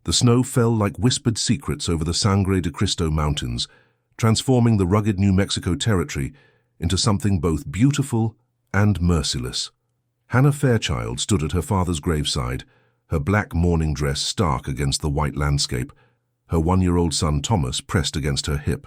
The snow fell like whispered secrets over the Sangre de Cristo Mountains, transforming the rugged New Mexico territory into something both beautiful and merciless. Hannah Fairchild stood at her father's graveside, her black mourning dress stark against the white landscape, her one-year-old son Thomas pressed against her hip.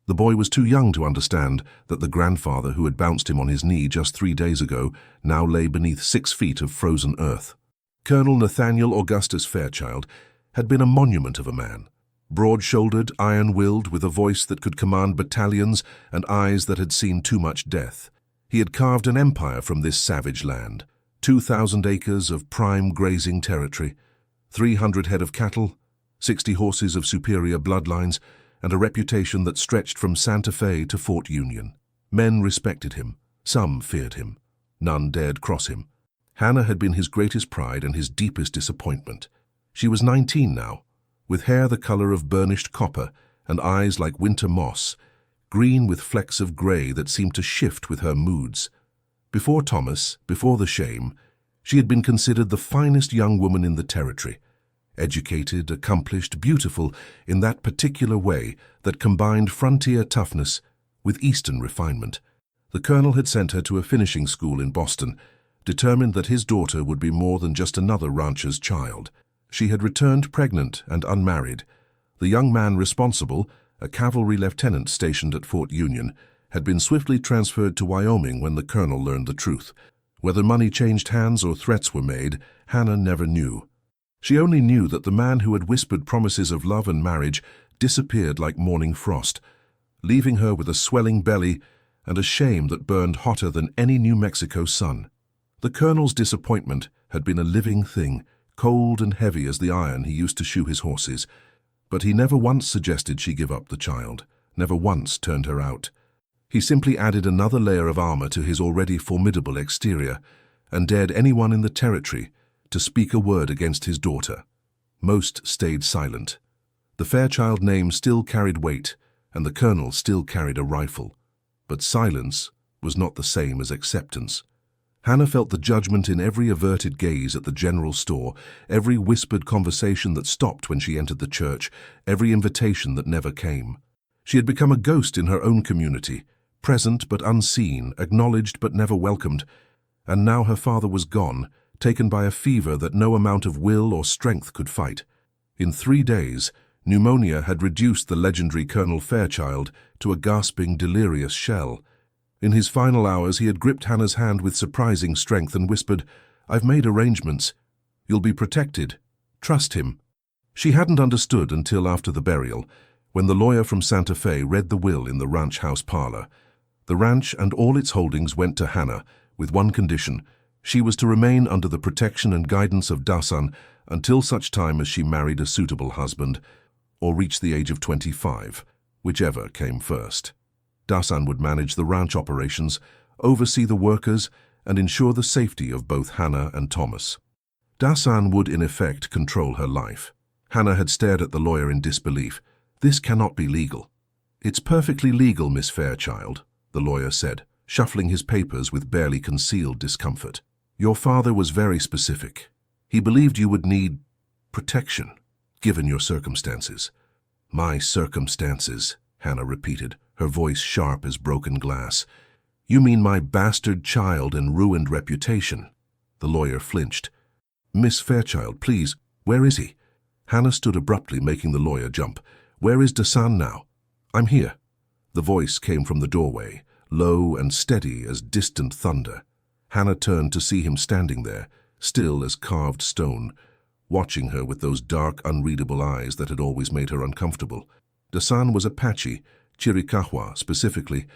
The boy was too young to understand that the grandfather who had bounced him on his knee just 3 days ago now lay beneath 6 feet of frozen earth. Colonel Nathaniel Augustus Fairchild had been a monument of a man, broad-shouldered, iron-willed, with a voice that could command battalions and eyes that had seen too much death. He had carved an empire from this savage land, 2,000 acres of prime grazing territory, 300 head of cattle, 60 horses of superior bloodlines, and a reputation that stretched from Santa Fe to Fort Union. Men respected him, some feared him, none dared cross him. Hannah had been his greatest pride and his deepest disappointment. She was 19 now, with hair the color of burnished copper and eyes like winter moss, green with flecks of gray that seemed to shift with her moods. Before Thomas, before the shame, she had been considered the finest young woman in the territory, educated, accomplished, beautiful in that particular way that combined frontier toughness with Eastern refinement. The colonel had sent her to a finishing school in Boston, determined that his daughter would be more than just another rancher's child. She had returned pregnant and unmarried. The young man responsible, a cavalry lieutenant stationed at Fort Union, had been swiftly transferred to Wyoming when the colonel learned the truth. Whether money changed hands or threats were made, Hannah never knew. She only knew that the man who had whispered promises of love and marriage disappeared like morning frost, leaving her with a swelling belly and a shame that burned hotter than any New Mexico sun. The colonel's disappointment had been a living thing, cold and heavy as the iron he used to shoe his horses, but he never once suggested she give up the child, never once turned her out. He simply added another layer of armor to his already formidable exterior and dared anyone in the territory to speak a word against his daughter. Most stayed silent. The Fairchild name still carried weight, and the colonel still carried a rifle. But silence was not the same as acceptance. Hannah felt the judgment in every averted gaze at the general store, every whispered conversation that stopped when she entered the church, every invitation that never came. She had become a ghost in her own community, present but unseen, acknowledged but never welcomed, and now her father was gone, taken by a fever that no amount of will or strength could fight. In 3 days, pneumonia had reduced the legendary Colonel Fairchild to a gasping, delirious shell. In his final hours, he had gripped Hannah's hand with surprising strength and whispered, "I've made arrangements. You'll be protected. Trust him." She hadn't understood until after the burial, when the lawyer from Santa Fe read the will in the ranch house parlor. The ranch and all its holdings went to Hannah, with one condition: she was to remain under the protection and guidance of Dasan until such time as she married a suitable husband or reached the age of 25, whichever came first. Dasan would manage the ranch operations, oversee the workers, and ensure the safety of both Hannah and Thomas. Dasan would, in effect, control her life. Hannah had stared at the lawyer in disbelief. "This cannot be legal." "It's perfectly legal, Miss Fairchild," the lawyer said, shuffling his papers with barely concealed discomfort. "Your father was very specific. He believed you would need protection, given your circumstances." "My circumstances," Hannah repeated, her voice sharp as broken glass. "You mean my bastard child and ruined reputation?" The lawyer flinched. "Miss Fairchild, please, where is he?" Hannah stood abruptly, making the lawyer jump. "Where is Dasan now?" "I'm here." The voice came from the doorway, low and steady as distant thunder. Hannah turned to see him standing there, still as carved stone, watching her with those dark, unreadable eyes that had always made her uncomfortable. Dasan was Apache, Chiricahua specifically,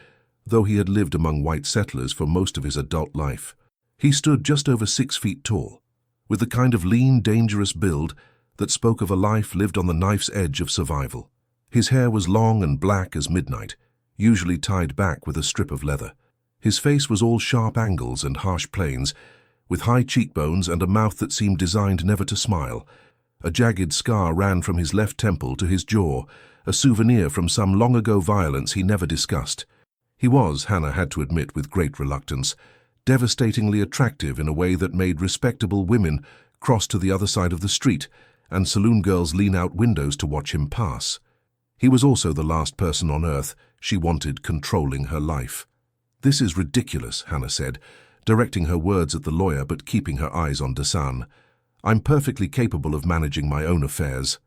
though he had lived among white settlers for most of his adult life. He stood just over 6 feet tall, with the kind of lean, dangerous build that spoke of a life lived on the knife's edge of survival. His hair was long and black as midnight, usually tied back with a strip of leather. His face was all sharp angles and harsh planes, with high cheekbones and a mouth that seemed designed never to smile. A jagged scar ran from his left temple to his jaw, a souvenir from some long-ago violence he never discussed. He was, Hannah had to admit with great reluctance, devastatingly attractive in a way that made respectable women cross to the other side of the street and saloon girls lean out windows to watch him pass. He was also the last person on earth she wanted controlling her life. "This is ridiculous," Hannah said, directing her words at the lawyer but keeping her eyes on Dasan. "I'm perfectly capable of managing my own affairs."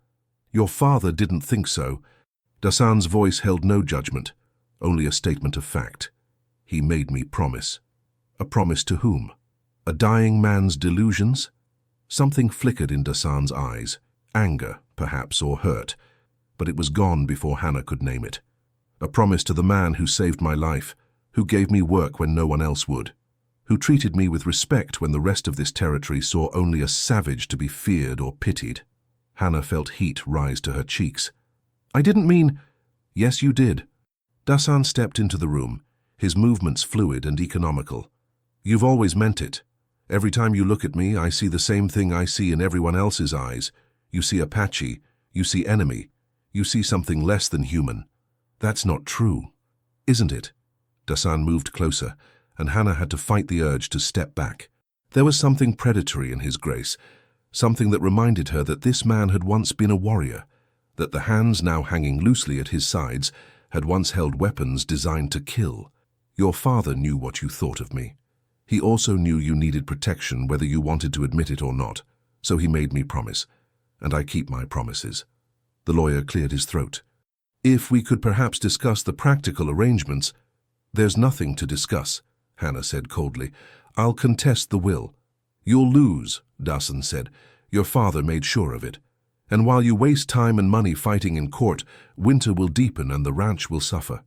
"Your father didn't think so." Dasan's voice held no judgment, only a statement of fact. "He made me promise." A promise to whom? A dying man's delusions? Something flickered in Dasan's eyes, anger, perhaps, or hurt, but it was gone before Hannah could name it. A promise to the man who saved my life, who gave me work when no one else would, who treated me with respect when the rest of this territory saw only a savage to be feared or pitied. Hannah felt heat rise to her cheeks. "I didn't mean—" "Yes, you did." Dasan stepped into the room, his movements fluid and economical. "You've always meant it. Every time you look at me, I see the same thing I see in everyone else's eyes. You see Apache, you see enemy, you see something less than human. That's not true, isn't it?" Dasan moved closer, and Hannah had to fight the urge to step back. There was something predatory in his grace, something that reminded her that this man had once been a warrior, that the hands now hanging loosely at his sides had once held weapons designed to kill. "Your father knew what you thought of me. He also knew you needed protection whether you wanted to admit it or not, so he made me promise, and I keep my promises." The lawyer cleared his throat. "If we could perhaps discuss the practical arrangements—" "There's nothing to discuss," Hannah said coldly. "I'll contest the will." "You'll lose," Dasan said. "Your father made sure of it. And while you waste time and money fighting in court, winter will deepen and the ranch will suffer.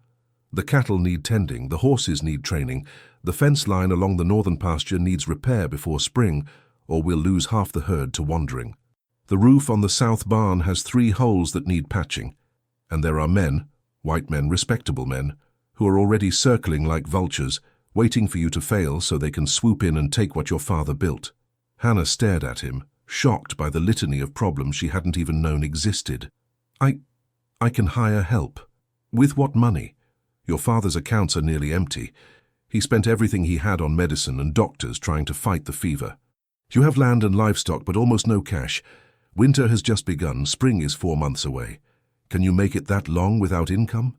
The cattle need tending, the horses need training, the fence line along the northern pasture needs repair before spring, or we'll lose half the herd to wandering. The roof on the south barn has 3 holes that need patching, and there are men, white men, respectable men, who are already circling like vultures, waiting for you to fail so they can swoop in and take what your father built." Hannah stared at him, shocked by the litany of problems she hadn't even known existed. I can hire help." "With what money? Your father's accounts are nearly empty. He spent everything he had on medicine and doctors trying to fight the fever. You have land and livestock, but almost no cash. Winter has just begun, spring is 4 months away. Can you make it that long without income?"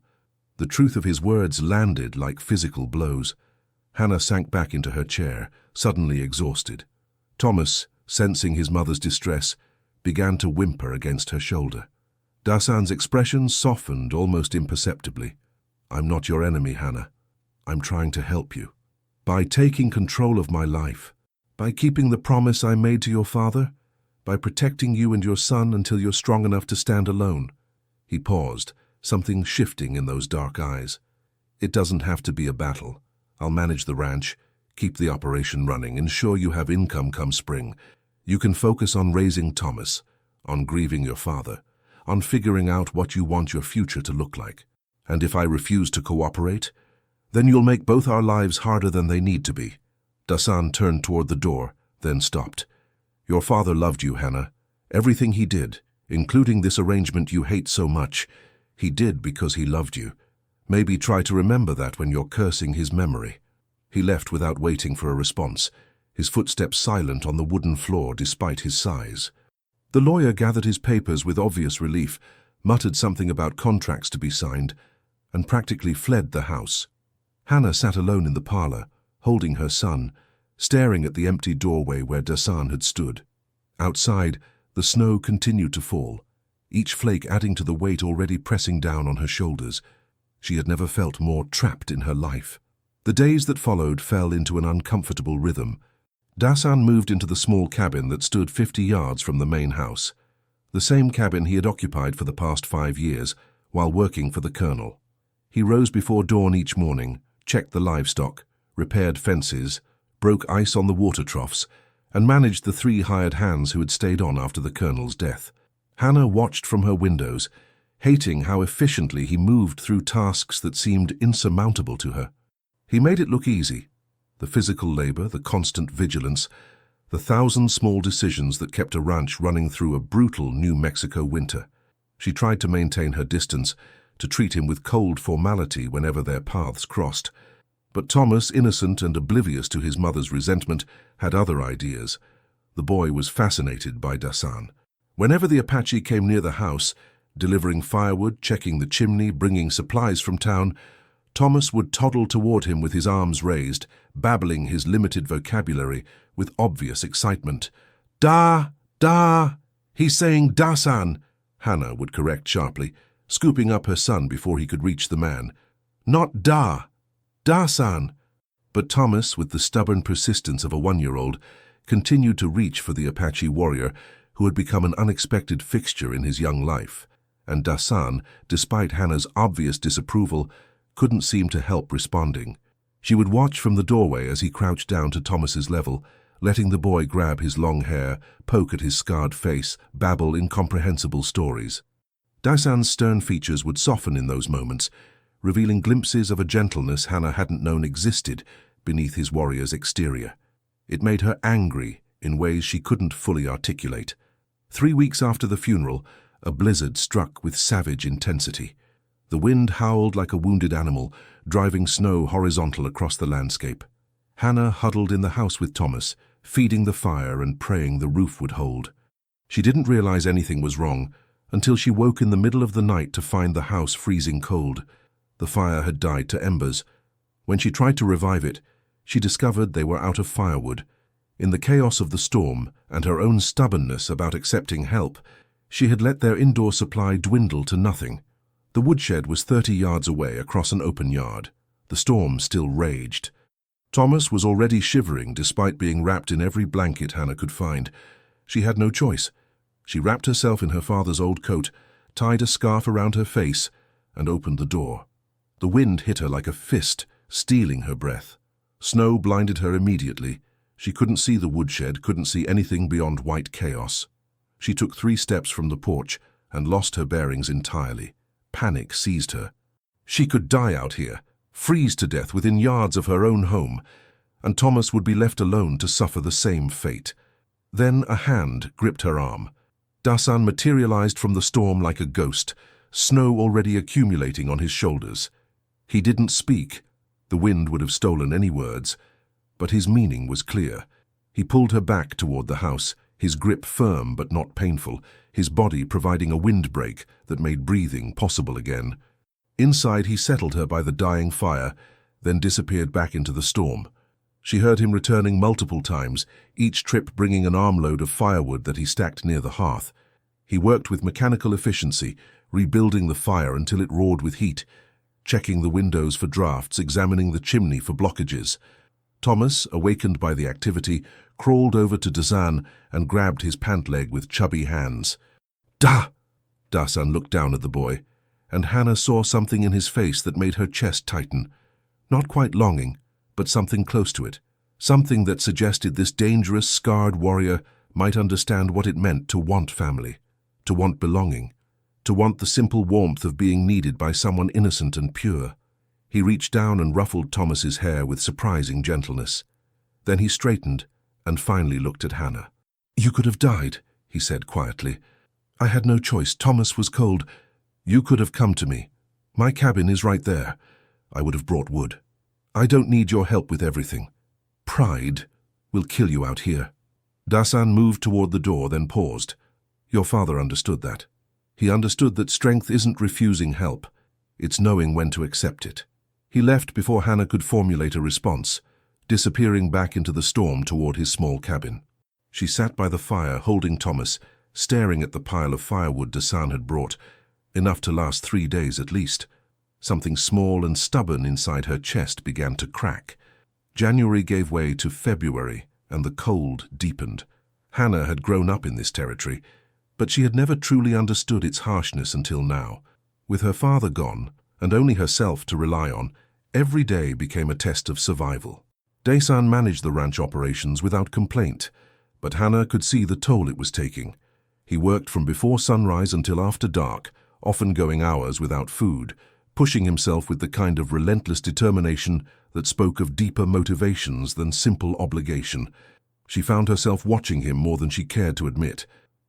The truth of his words landed like physical blows. Hannah sank back into her chair, suddenly exhausted. Thomas, sensing his mother's distress, began to whimper against her shoulder. Dasan's expression softened almost imperceptibly. "I'm not your enemy, Hannah. I'm trying to help you. By taking control of my life, by keeping the promise I made to your father, by protecting you and your son until you're strong enough to stand alone." He paused, something shifting in those dark eyes. "It doesn't have to be a battle. I'll manage the ranch, keep the operation running, ensure you have income come spring. You can focus on raising Thomas, on grieving your father, on figuring out what you want your future to look like. And if I refuse to cooperate, then you'll make both our lives harder than they need to be." Dasan turned toward the door, then stopped. "Your father loved you, Hannah. Everything he did, including this arrangement you hate so much, he did because he loved you. Maybe try to remember that when you're cursing his memory." He left without waiting for a response, his footsteps silent on the wooden floor despite his size. The lawyer gathered his papers with obvious relief, muttered something about contracts to be signed, and practically fled the house. Hannah sat alone in the parlor, holding her son, staring at the empty doorway where Dasan had stood. Outside, the snow continued to fall, each flake adding to the weight already pressing down on her shoulders. She had never felt more trapped in her life. The days that followed fell into an uncomfortable rhythm. Dasan moved into the small cabin that stood 50 yards from the main house, the same cabin he had occupied for the past 5 years while working for the colonel. He rose before dawn each morning, checked the livestock, repaired fences, broke ice on the water troughs, and managed the 3 hired hands who had stayed on after the colonel's death. Hannah watched from her windows, hating how efficiently he moved through tasks that seemed insurmountable to her. He made it look easy. The physical labor, the constant vigilance, the 1,000 small decisions that kept a ranch running through a brutal New Mexico winter. She tried to maintain her distance, to treat him with cold formality whenever their paths crossed. But Thomas, innocent and oblivious to his mother's resentment, had other ideas. The boy was fascinated by Dasan. Whenever the Apache came near the house, delivering firewood, checking the chimney, bringing supplies from town, Thomas would toddle toward him with his arms raised, babbling his limited vocabulary with obvious excitement. "Da! Da! He's saying Dasan!" Hannah would correct sharply, scooping up her son before he could reach the man. "Not Da! Dasan!" But Thomas, with the stubborn persistence of a 1-year-old, continued to reach for the Apache warrior who had become an unexpected fixture in his young life. And Dasan, despite Hannah's obvious disapproval, couldn't seem to help responding. She would watch from the doorway as he crouched down to Thomas's level, letting the boy grab his long hair, poke at his scarred face, babble incomprehensible stories. Dasan's stern features would soften in those moments, revealing glimpses of a gentleness Hannah hadn't known existed beneath his warrior's exterior. It made her angry in ways she couldn't fully articulate. 3 weeks after the funeral, a blizzard struck with savage intensity. The wind howled like a wounded animal, driving snow horizontal across the landscape. Hannah huddled in the house with Thomas, feeding the fire and praying the roof would hold. She didn't realize anything was wrong until she woke in the middle of the night to find the house freezing cold. The fire had died to embers. When she tried to revive it, she discovered they were out of firewood. In the chaos of the storm and her own stubbornness about accepting help, she had let their indoor supply dwindle to nothing. The woodshed was 30 yards away across an open yard. The storm still raged. Thomas was already shivering despite being wrapped in every blanket Hannah could find. She had no choice. She wrapped herself in her father's old coat, tied a scarf around her face, and opened the door. The wind hit her like a fist, stealing her breath. Snow blinded her immediately. She couldn't see the woodshed, couldn't see anything beyond white chaos. She took 3 steps from the porch and lost her bearings entirely. Panic seized her. She could die out here, freeze to death within yards of her own home, and Thomas would be left alone to suffer the same fate. Then a hand gripped her arm. Dasan materialized from the storm like a ghost, snow already accumulating on his shoulders. He didn't speak. The wind would have stolen any words, but his meaning was clear. He pulled her back toward the house, his grip firm but not painful, his body providing a windbreak that made breathing possible again. Inside, he settled her by the dying fire, then disappeared back into the storm. She heard him returning multiple times, each trip bringing an armload of firewood that he stacked near the hearth. He worked with mechanical efficiency, rebuilding the fire until it roared with heat, checking the windows for drafts, examining the chimney for blockages. Thomas, awakened by the activity, crawled over to Dasan and grabbed his pant leg with chubby hands. "Da!" Dasan looked down at the boy, and Hannah saw something in his face that made her chest tighten. Not quite longing, but something close to it. Something that suggested this dangerous, scarred warrior might understand what it meant to want family, to want belonging, to want the simple warmth of being needed by someone innocent and pure. He reached down and ruffled Thomas's hair with surprising gentleness. Then he straightened and finally looked at Hannah. "You could have died," he said quietly. "I had no choice. Thomas was cold. You could have come to me. My cabin is right there. I would have brought wood. I don't need your help with everything. Pride will kill you out here." Dasan moved toward the door, then paused. Your father understood that. He understood that strength isn't refusing help. It's knowing when to accept it. He left before Hannah could formulate a response, disappearing back into the storm toward his small cabin. She sat by the fire, holding Thomas, staring at the pile of firewood Dasan had brought, enough to last 3 days at least. Something small and stubborn inside her chest began to crack. January gave way to February, and the cold deepened. Hannah had grown up in this territory, but she had never truly understood its harshness until now. With her father gone, and only herself to rely on, every day became a test of survival. Dasan managed the ranch operations without complaint, but Hannah could see the toll it was taking. He worked from before sunrise until after dark, often going hours without food, pushing himself with the kind of relentless determination that spoke of deeper motivations than simple obligation. She found herself watching him more than she cared to admit.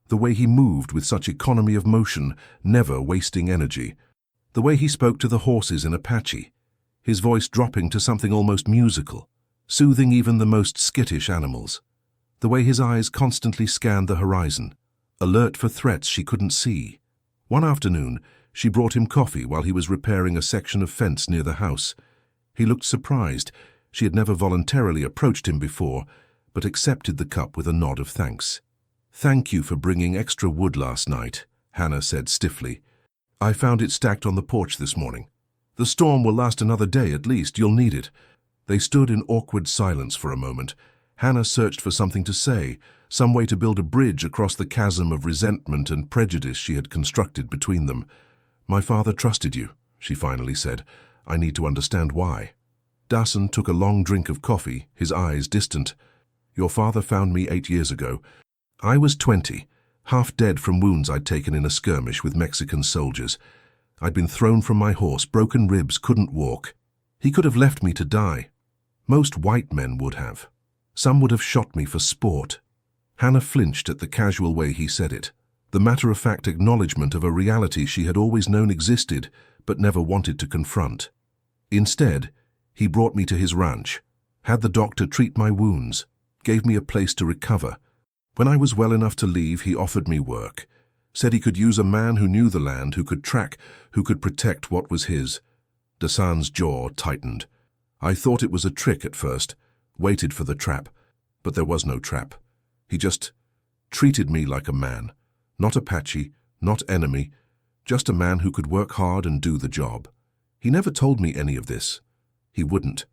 The way he moved with such economy of motion, never wasting energy. The way he spoke to the horses in Apache, his voice dropping to something almost musical, soothing even the most skittish animals. The way his eyes constantly scanned the horizon, alert for threats she couldn't see. One afternoon, she brought him coffee while he was repairing a section of fence near the house. He looked surprised. She had never voluntarily approached him before, but accepted the cup with a nod of thanks. "Thank you for bringing extra wood last night," Hannah said stiffly. "I found it stacked on the porch this morning. The storm will last another day at least. You'll need it." They stood in awkward silence for a moment. Hannah searched for something to say, some way to build a bridge across the chasm of resentment and prejudice she had constructed between them. "My father trusted you," she finally said. "I need to understand why." Dasan took a long drink of coffee, his eyes distant. "Your father found me 8 years ago. I was 20, half dead from wounds I'd taken in a skirmish with Mexican soldiers. I'd been thrown from my horse, broken ribs, couldn't walk. He could have left me to die. Most white men would have. Some would have shot me for sport." Hannah flinched at the casual way he said it, the matter-of-fact acknowledgement of a reality she had always known existed but never wanted to confront. "Instead, he brought me to his ranch, had the doctor treat my wounds, gave me a place to recover. When I was well enough to leave, he offered me work, said he could use a man who knew the land, who could track, who could protect what was his." Dasan's jaw tightened. "I thought it was a trick at first, waited for the trap, but there was no trap. He just treated me like a man, not Apache, not enemy, just a man who could work hard and do the job. He never told me any of this. He wouldn't.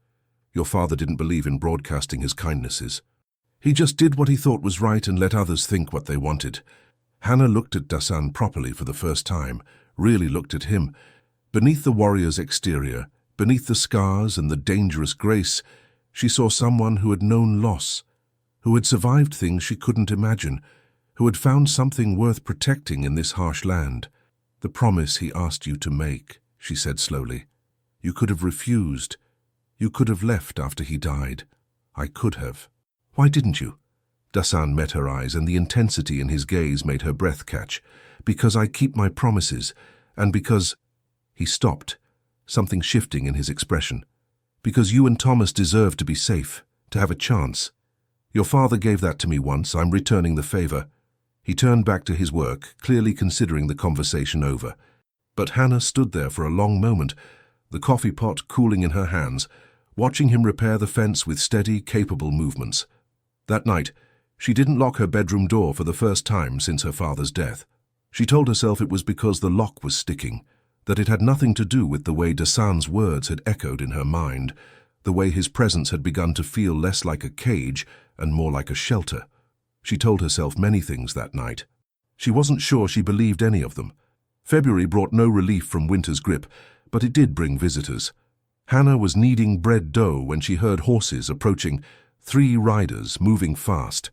Your father didn't believe in broadcasting his kindnesses. He just did what he thought was right and let others think what they wanted." Hannah looked at Dasan properly for the first time, really looked at him. Beneath the warrior's exterior, beneath the scars and the dangerous grace, she saw someone who had known loss, who had survived things she couldn't imagine, who had found something worth protecting in this harsh land. "The promise he asked you to make," she said slowly. "You could have refused. You could have left after he died. I could have. Why didn't you?" Dasan met her eyes, and the intensity in his gaze made her breath catch. "Because I keep my promises, and because—" He stopped, something shifting in his expression. "Because you and Thomas deserve to be safe, to have a chance. Your father gave that to me once. I'm returning the favor." He turned back to his work, clearly considering the conversation over. But Hannah stood there for a long moment, the coffee pot cooling in her hands, watching him repair the fence with steady, capable movements. That night, she didn't lock her bedroom door for the first time since her father's death. She told herself it was because the lock was sticking, that it had nothing to do with the way Dasan's words had echoed in her mind, the way his presence had begun to feel less like a cage and more like a shelter. She told herself many things that night. She wasn't sure she believed any of them. February brought no relief from winter's grip, but it did bring visitors. Hannah was kneading bread dough when she heard horses approaching, 3 riders moving fast.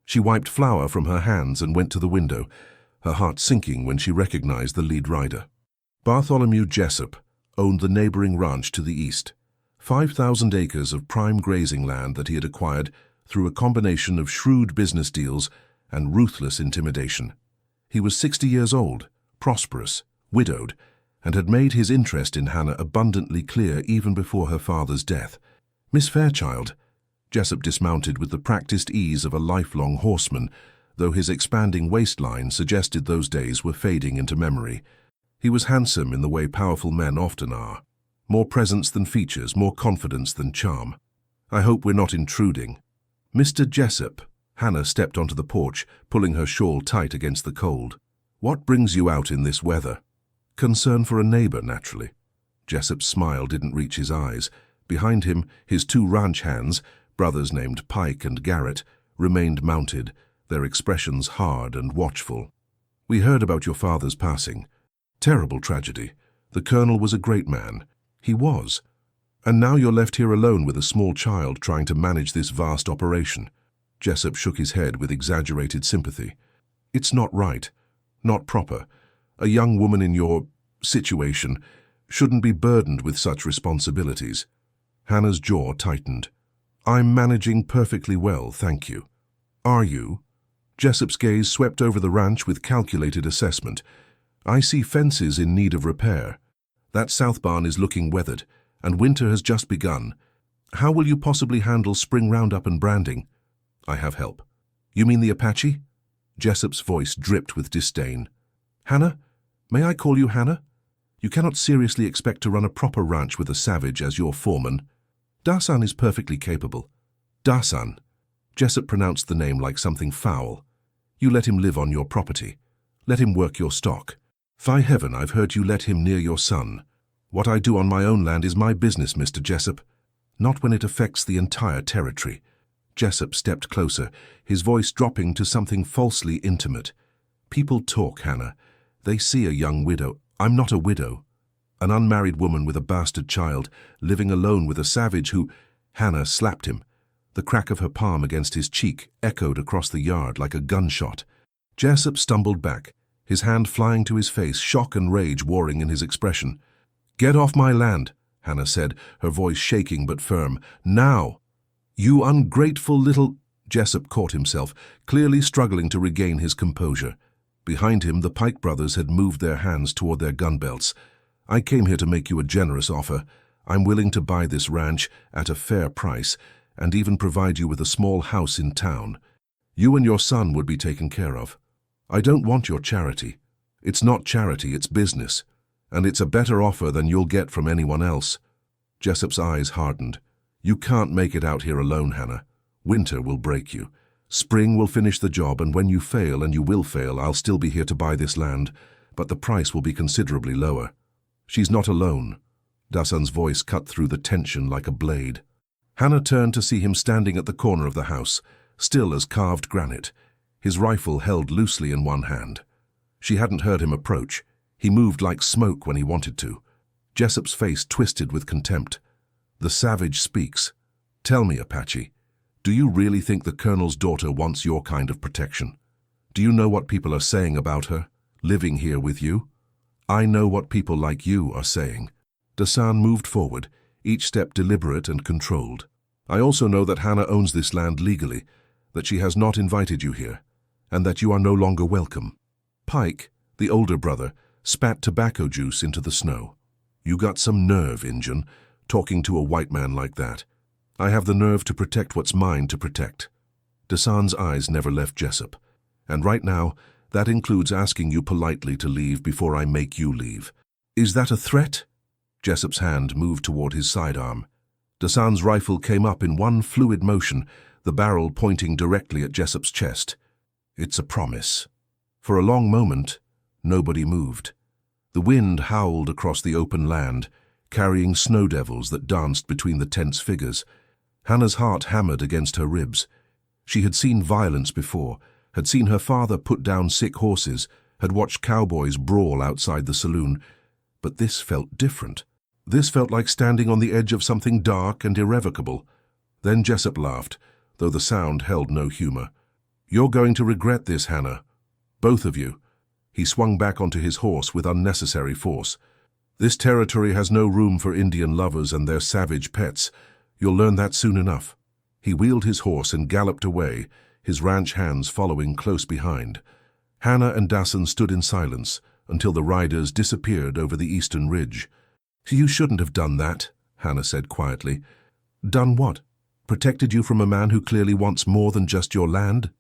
She wiped flour from her hands and went to the window, her heart sinking when she recognized the lead rider. Bartholomew Jessup owned the neighboring ranch to the east, 5,000 acres of prime grazing land that he had acquired through a combination of shrewd business deals and ruthless intimidation. He was 60 years old, prosperous, widowed, and had made his interest in Hannah abundantly clear even before her father's death. "Miss Fairchild," Jessup dismounted with the practiced ease of a lifelong horseman, though his expanding waistline suggested those days were fading into memory. He was handsome in the way powerful men often are. More presence than features, more confidence than charm. "I hope we're not intruding." "Mr. Jessup," Hannah stepped onto the porch, pulling her shawl tight against the cold. "What brings you out in this weather?" "Concern for a neighbor, naturally." Jessup's smile didn't reach his eyes. Behind him, his 2 ranch hands, brothers named Pike and Garrett, remained mounted, their expressions hard and watchful. "We heard about your father's passing. Terrible tragedy. The colonel was a great man. He was. And now you're left here alone with a small child trying to manage this vast operation." Jessup shook his head with exaggerated sympathy. "It's not right. Not proper. A young woman in your situation shouldn't be burdened with such responsibilities." Hannah's jaw tightened. "I'm managing perfectly well, thank you." "Are you?" Jessup's gaze swept over the ranch with calculated assessment. "I see fences in need of repair. That south barn is looking weathered, and winter has just begun. How will you possibly handle spring roundup and branding?" "I have help." "You mean the Apache?" Jessup's voice dripped with disdain. Hannah? May I call you Hannah? You cannot seriously expect to run a proper ranch with a savage as your foreman. Dasan is perfectly capable. Dasan. Jessup pronounced the name like something foul. You let him live on your property. Let him work your stock. By heaven, I've heard you let him near your son. What I do on my own land is my business, Mr. Jessup. Not when it affects the entire territory. Jessup stepped closer, his voice dropping to something falsely intimate. People talk, Hannah. They see a young widow. I'm not a widow. An unmarried woman with a bastard child, living alone with a savage who... Hannah slapped him. The crack of her palm against his cheek echoed across the yard like a gunshot. Jessup stumbled back, his hand flying to his face, shock and rage warring in his expression. Get off my land, Hannah said, her voice shaking but firm. Now! You ungrateful little... Jessup caught himself, clearly struggling to regain his composure. Behind him, the Pike brothers had moved their hands toward their gun belts. I came here to make you a generous offer. I'm willing to buy this ranch at a fair price and even provide you with a small house in town. You and your son would be taken care of. I don't want your charity. It's not charity, it's business. And it's a better offer than you'll get from anyone else. Jessup's eyes hardened. You can't make it out here alone, Hannah. Winter will break you. Spring will finish the job, and when you fail, and you will fail, I'll still be here to buy this land, but the price will be considerably lower. She's not alone. Dasan's voice cut through the tension like a blade. Hannah turned to see him standing at the corner of the house, still as carved granite, his rifle held loosely in one hand. She hadn't heard him approach. He moved like smoke when he wanted to. Jessup's face twisted with contempt. The savage speaks. Tell me, Apache, do you really think the colonel's daughter wants your kind of protection? Do you know what people are saying about her, living here with you? I know what people like you are saying. Dasan moved forward, each step deliberate and controlled. I also know that Hannah owns this land legally, that she has not invited you here, and that you are no longer welcome. Pike, the older brother, spat tobacco juice into the snow. You got some nerve, Injun, talking to a white man like that. I have the nerve to protect what's mine to protect. Dasan's eyes never left Jessup, and right now, that includes asking you politely to leave before I make you leave. Is that a threat? Jessup's hand moved toward his sidearm. Dasan's rifle came up in one fluid motion, the barrel pointing directly at Jessup's chest. It's a promise. For a long moment, nobody moved. The wind howled across the open land, carrying snow devils that danced between the tense figures. Hannah's heart hammered against her ribs. She had seen violence before, had seen her father put down sick horses, had watched cowboys brawl outside the saloon, but this felt different. This felt like standing on the edge of something dark and irrevocable. Then Jessup laughed, though the sound held no humor. You're going to regret this, Hannah. Both of you. He swung back onto his horse with unnecessary force. This territory has no room for Indian lovers and their savage pets. You'll learn that soon enough. He wheeled his horse and galloped away, his ranch hands following close behind. Hannah and Dasan stood in silence until the riders disappeared over the eastern ridge. You shouldn't have done that, Hannah said quietly. Done what? Protected you from a man who clearly wants more than just your land?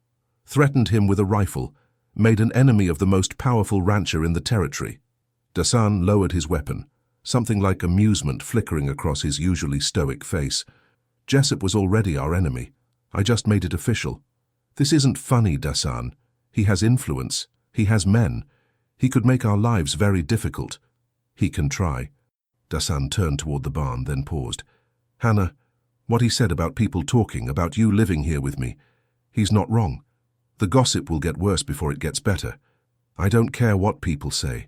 Threatened him with a rifle, made an enemy of the most powerful rancher in the territory. Dasan lowered his weapon, something like amusement flickering across his usually stoic face. Jessup was already our enemy. I just made it official. This isn't funny, Dasan. He has influence. He has men. He could make our lives very difficult. He can try. Dasan turned toward the barn, then paused. Hannah, what he said about people talking, about you living here with me, he's not wrong. The gossip will get worse before it gets better. I don't care what people say.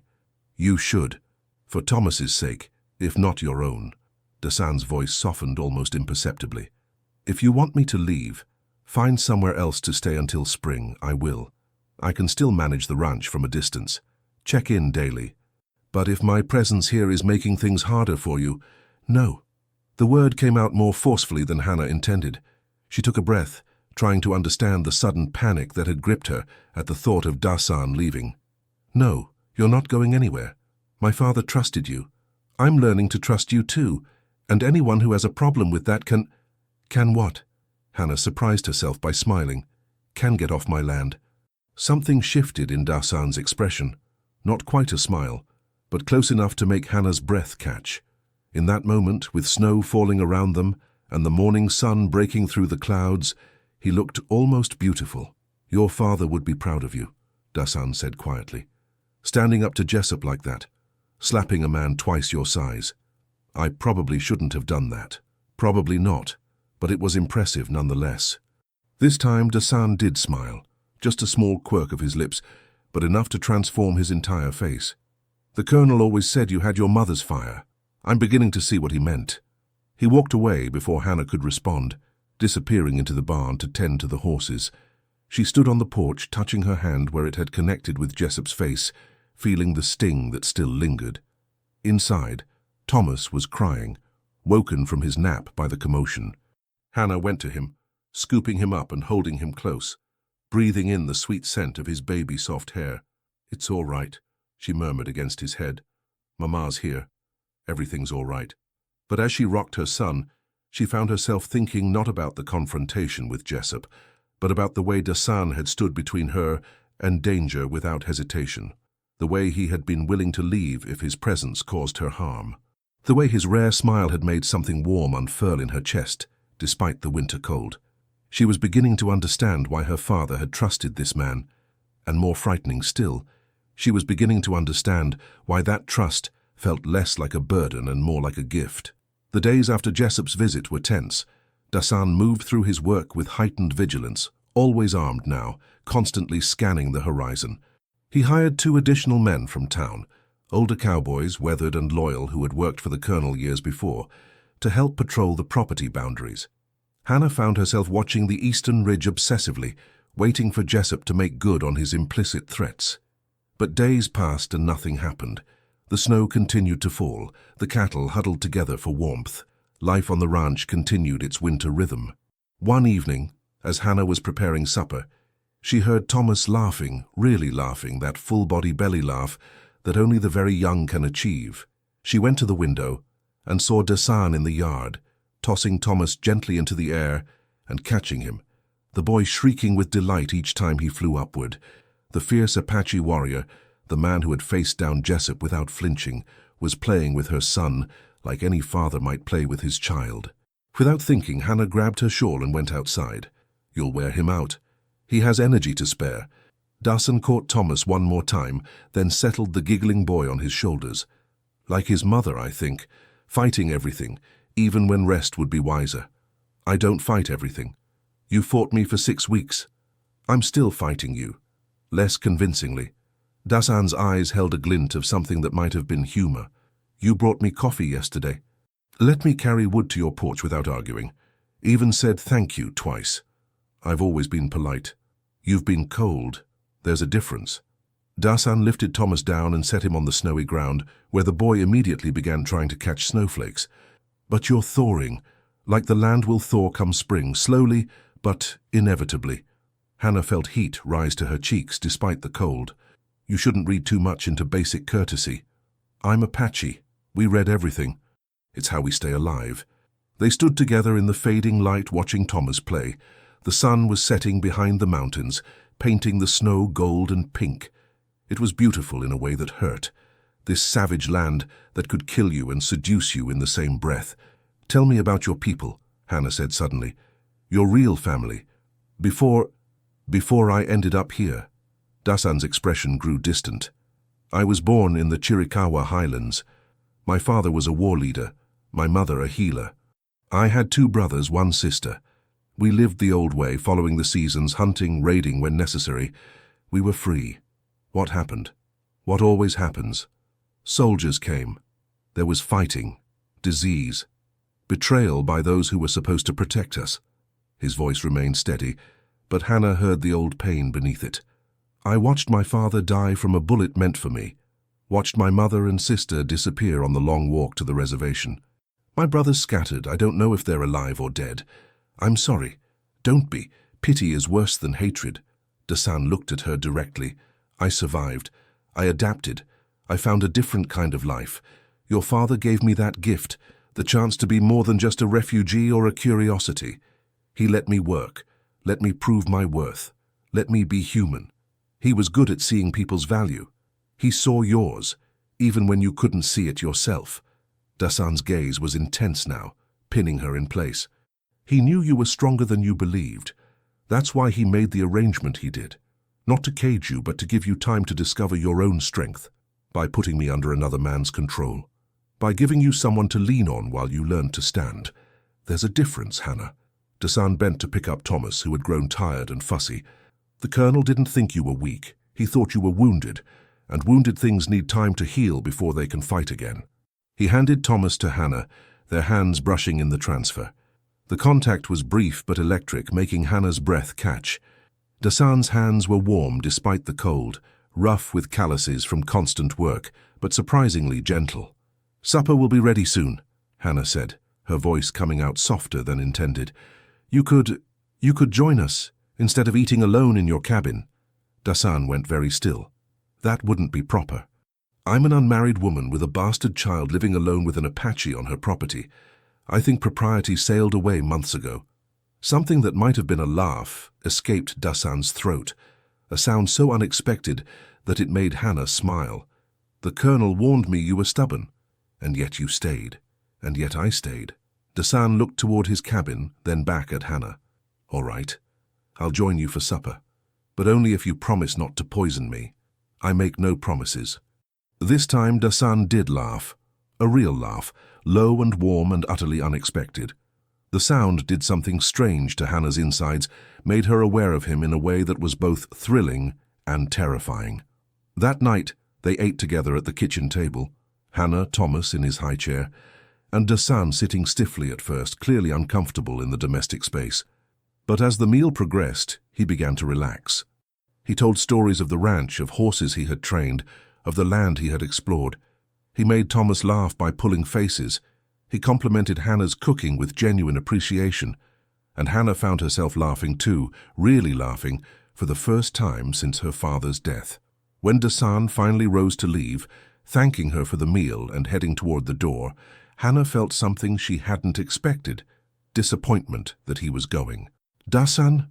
You should. For Thomas's sake, if not your own. Dasan's voice softened almost imperceptibly. If you want me to leave, find somewhere else to stay until spring, I will. I can still manage the ranch from a distance. Check in daily. But if my presence here is making things harder for you, no. The word came out more forcefully than Hannah intended. She took a breath, trying to understand the sudden panic that had gripped her at the thought of Dasan leaving. No, you're not going anywhere. My father trusted you. I'm learning to trust you too, and anyone who has a problem with that can... Can what? Hannah surprised herself by smiling. Can get off my land. Something shifted in Dasan's expression. Not quite a smile, but close enough to make Hannah's breath catch. In that moment, with snow falling around them and the morning sun breaking through the clouds, he looked almost beautiful. "Your father would be proud of you," Dasan said quietly. "Standing up to Jessup like that, slapping a man twice your size. I probably shouldn't have done that. Probably not, but it was impressive nonetheless." This time Dasan did smile, just a small quirk of his lips, but enough to transform his entire face. "The colonel always said you had your mother's fire. I'm beginning to see what he meant." He walked away before Hannah could respond, disappearing into the barn to tend to the horses. She stood on the porch, touching her hand where it had connected with Jessup's face, feeling the sting that still lingered. Inside, Thomas was crying, woken from his nap by the commotion. Hannah went to him, scooping him up and holding him close, breathing in the sweet scent of his baby soft hair. "It's all right," she murmured against his head. "Mama's here. Everything's all right." But as she rocked her son, she found herself thinking not about the confrontation with Jessup, but about the way Dasan had stood between her and danger without hesitation, the way he had been willing to leave if his presence caused her harm, the way his rare smile had made something warm unfurl in her chest, despite the winter cold. She was beginning to understand why her father had trusted this man, and more frightening still, she was beginning to understand why that trust felt less like a burden and more like a gift. The days after Jessup's visit were tense. Dasan moved through his work with heightened vigilance, always armed now, constantly scanning the horizon. He hired 2 additional men from town, older cowboys, weathered and loyal, who had worked for the colonel years before, to help patrol the property boundaries. Hannah found herself watching the eastern ridge obsessively, waiting for Jessup to make good on his implicit threats. But days passed and nothing happened. The snow continued to fall, the cattle huddled together for warmth. Life on the ranch continued its winter rhythm. One evening, as Hannah was preparing supper, she heard Thomas laughing, really laughing, that full-body belly laugh that only the very young can achieve. She went to the window and saw Dasan in the yard, tossing Thomas gently into the air and catching him, the boy shrieking with delight each time he flew upward. The fierce Apache warrior, the man who had faced down Jessup without flinching, was playing with her son like any father might play with his child. Without thinking, Hannah grabbed her shawl and went outside. "You'll wear him out. He has energy to spare." Dasan caught Thomas one more time, then settled the giggling boy on his shoulders. "Like his mother, I think, fighting everything, even when rest would be wiser. I don't fight everything. You fought me for 6 weeks. I'm still fighting you. Less convincingly." Dasan's eyes held a glint of something that might have been humor. "You brought me coffee yesterday. Let me carry wood to your porch without arguing. Even said thank you twice. I've always been polite. You've been cold. There's a difference." Dasan lifted Thomas down and set him on the snowy ground, where the boy immediately began trying to catch snowflakes. "But you're thawing. Like the land will thaw come spring, slowly, but inevitably." Hannah felt heat rise to her cheeks despite the cold. "You shouldn't read too much into basic courtesy. I'm Apache. We read everything. It's how we stay alive." They stood together in the fading light watching Thomas play. The sun was setting behind the mountains, painting the snow gold and pink. It was beautiful in a way that hurt. This savage land that could kill you and seduce you in the same breath. "Tell me about your people," Hannah said suddenly. "Your real family. Before I ended up here." Dasan's expression grew distant. "I was born in the Chiricahua Highlands. My father was a war leader, my mother a healer. I had 2 brothers, 1 sister. We lived the old way, following the seasons, hunting, raiding when necessary. We were free. What happened? What always happens? Soldiers came. There was fighting, disease, betrayal by those who were supposed to protect us." His voice remained steady, but Hannah heard the old pain beneath it. "I watched my father die from a bullet meant for me. Watched my mother and sister disappear on the long walk to the reservation. My brothers scattered. I don't know if they're alive or dead. I'm sorry. Don't be. Pity is worse than hatred." Dasan looked at her directly. "I survived. I adapted. I found a different kind of life. Your father gave me that gift, the chance to be more than just a refugee or a curiosity. He let me work, let me prove my worth, let me be human. He was good at seeing people's value. He saw yours, even when you couldn't see it yourself. Dasan's gaze was intense now, pinning her in place. He knew you were stronger than you believed. That's why he made the arrangement he did. Not to cage you, but to give you time to discover your own strength, by putting me under another man's control, by giving you someone to lean on while you learn to stand. There's a difference, Hannah. Dasan bent to pick up Thomas, who had grown tired and fussy. The colonel didn't think you were weak. He thought you were wounded, and wounded things need time to heal before they can fight again. He handed Thomas to Hannah, their hands brushing in the transfer. The contact was brief but electric, making Hannah's breath catch. Dasan's hands were warm despite the cold, rough with calluses from constant work, but surprisingly gentle. "Supper will be ready soon," Hannah said, her voice coming out softer than intended. You could join us, instead of eating alone in your cabin." Dasan went very still. "That wouldn't be proper. I'm an unmarried woman with a bastard child living alone with an Apache on her property. I think propriety sailed away months ago." Something that might have been a laugh escaped Dasan's throat, a sound so unexpected that it made Hannah smile. "The colonel warned me you were stubborn, and yet you stayed, and yet I stayed." Dasan looked toward his cabin, then back at Hannah. "All right, I'll join you for supper, but only if you promise not to poison me. I make no promises." This time Dasan did laugh, a real laugh, low and warm and utterly unexpected. The sound did something strange to Hannah's insides, made her aware of him in a way that was both thrilling and terrifying. That night, they ate together at the kitchen table, Hannah, Thomas in his high chair, and Dasan sitting stiffly at first, clearly uncomfortable in the domestic space. But as the meal progressed, he began to relax. He told stories of the ranch, of horses he had trained, of the land he had explored. He made Thomas laugh by pulling faces. He complimented Hannah's cooking with genuine appreciation, and Hannah found herself laughing too, really laughing, for the first time since her father's death. When Dasan finally rose to leave, thanking her for the meal and heading toward the door, Hannah felt something she hadn't expected, disappointment that he was going. "Dasan?"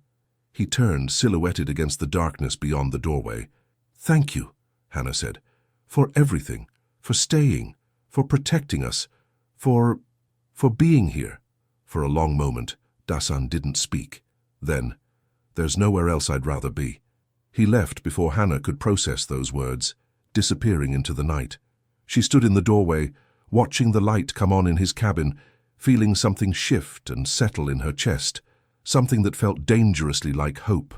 He turned, silhouetted against the darkness beyond the doorway. "Thank you," Hannah said, "for everything, for staying, for protecting us, for being here." For a long moment, Dasan didn't speak. Then, "There's nowhere else I'd rather be." He left before Hannah could process those words, disappearing into the night. She stood in the doorway, watching the light come on in his cabin, feeling something shift and settle in her chest, something that felt dangerously like hope.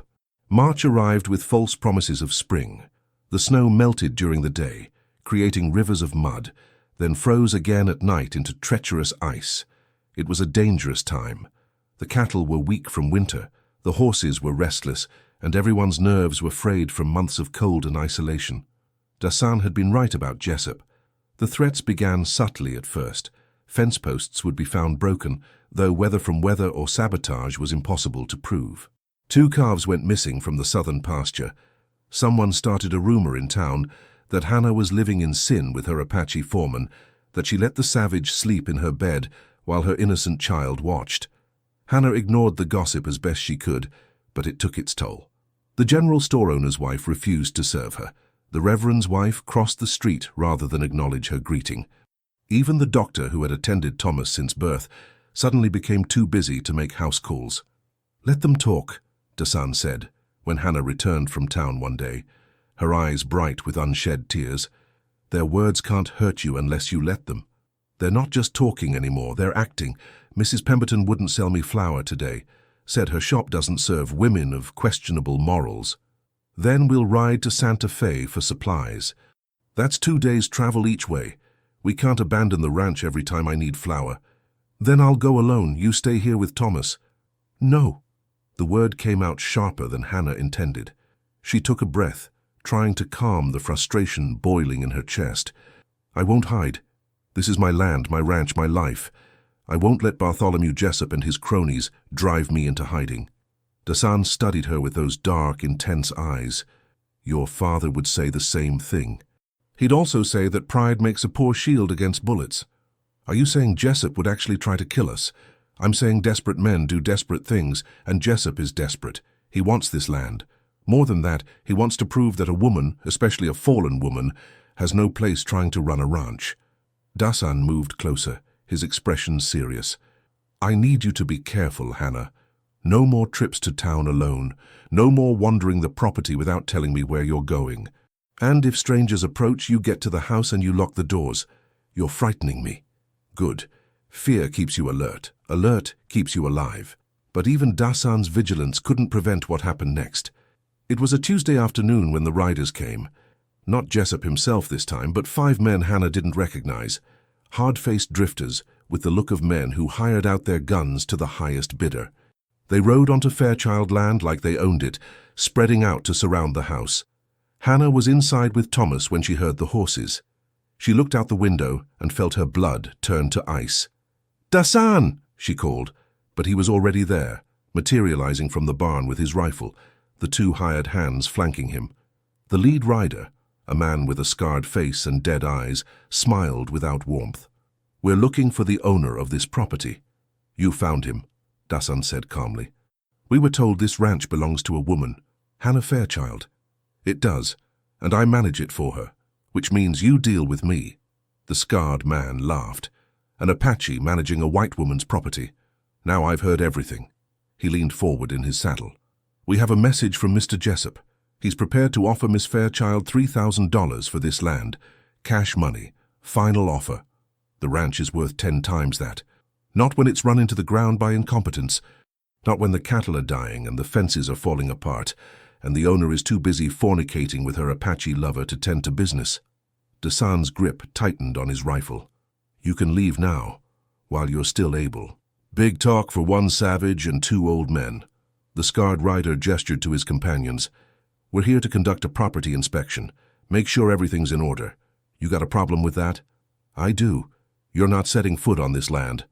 March arrived with false promises of spring. The snow melted during the day, creating rivers of mud, then froze again at night into treacherous ice. It was a dangerous time. The cattle were weak from winter, the horses were restless, and everyone's nerves were frayed from months of cold and isolation. Dasan had been right about Jessup. The threats began subtly at first. Fence posts would be found broken, though whether from weather or sabotage was impossible to prove. 2 calves went missing from the southern pasture. Someone started a rumor in town that Hannah was living in sin with her Apache foreman, that she let the savage sleep in her bed while her innocent child watched. Hannah ignored the gossip as best she could, but it took its toll. The general store owner's wife refused to serve her. The reverend's wife crossed the street rather than acknowledge her greeting. Even the doctor who had attended Thomas since birth suddenly became too busy to make house calls. "Let them talk," Dasan said, when Hannah returned from town one day, her eyes bright with unshed tears. "Their words can't hurt you unless you let them. They're not just talking anymore, they're acting. Mrs. Pemberton wouldn't sell me flour today, said her shop doesn't serve women of questionable morals. Then we'll ride to Santa Fe for supplies. That's 2 days' travel each way. We can't abandon the ranch every time I need flour. Then I'll go alone, you stay here with Thomas." "No." The word came out sharper than Hannah intended. She took a breath, trying to calm the frustration boiling in her chest. "I won't hide. This is my land, my ranch, my life. I won't let Bartholomew Jessup and his cronies drive me into hiding." Dasan studied her with those dark, intense eyes. "Your father would say the same thing. He'd also say that pride makes a poor shield against bullets. Are you saying Jessup would actually try to kill us? I'm saying desperate men do desperate things, and Jessup is desperate. He wants this land. More than that, he wants to prove that a woman, especially a fallen woman, has no place trying to run a ranch. Dasan moved closer, his expression serious. I need you to be careful, Hannah. No more trips to town alone. No more wandering the property without telling me where you're going. And if strangers approach, you get to the house and you lock the doors. You're frightening me. Good. Fear keeps you alert. Alert keeps you alive. But even Dasan's vigilance couldn't prevent what happened next. It was a Tuesday afternoon when the riders came. Not Jessup himself this time, but 5 men Hannah didn't recognize. Hard-faced drifters with the look of men who hired out their guns to the highest bidder. They rode onto Fairchild land like they owned it, spreading out to surround the house. Hannah was inside with Thomas when she heard the horses. She looked out the window and felt her blood turn to ice. "Dasan!" she called, but he was already there, materializing from the barn with his rifle, the 2 hired hands flanking him. The lead rider, a man with a scarred face and dead eyes, smiled without warmth. "We're looking for the owner of this property." "You found him," Dasan said calmly. "We were told this ranch belongs to a woman, Hannah Fairchild." "It does, and I manage it for her, which means you deal with me." The scarred man laughed. "An Apache managing a white woman's property. Now I've heard everything." He leaned forward in his saddle. "We have a message from Mr. Jessup. He's prepared to offer Miss Fairchild $3,000 for this land. Cash money. Final offer. The ranch is worth 10 times that. Not when it's run into the ground by incompetence. Not when the cattle are dying and the fences are falling apart, and the owner is too busy fornicating with her Apache lover to tend to business." Dasan's grip tightened on his rifle. "You can leave now, while you're still able." "Big talk for 1 savage and 2 old men." The scarred rider gestured to his companions. "We're here to conduct a property inspection. Make sure everything's in order. You got a problem with that?" "I do. You're not setting foot on this land."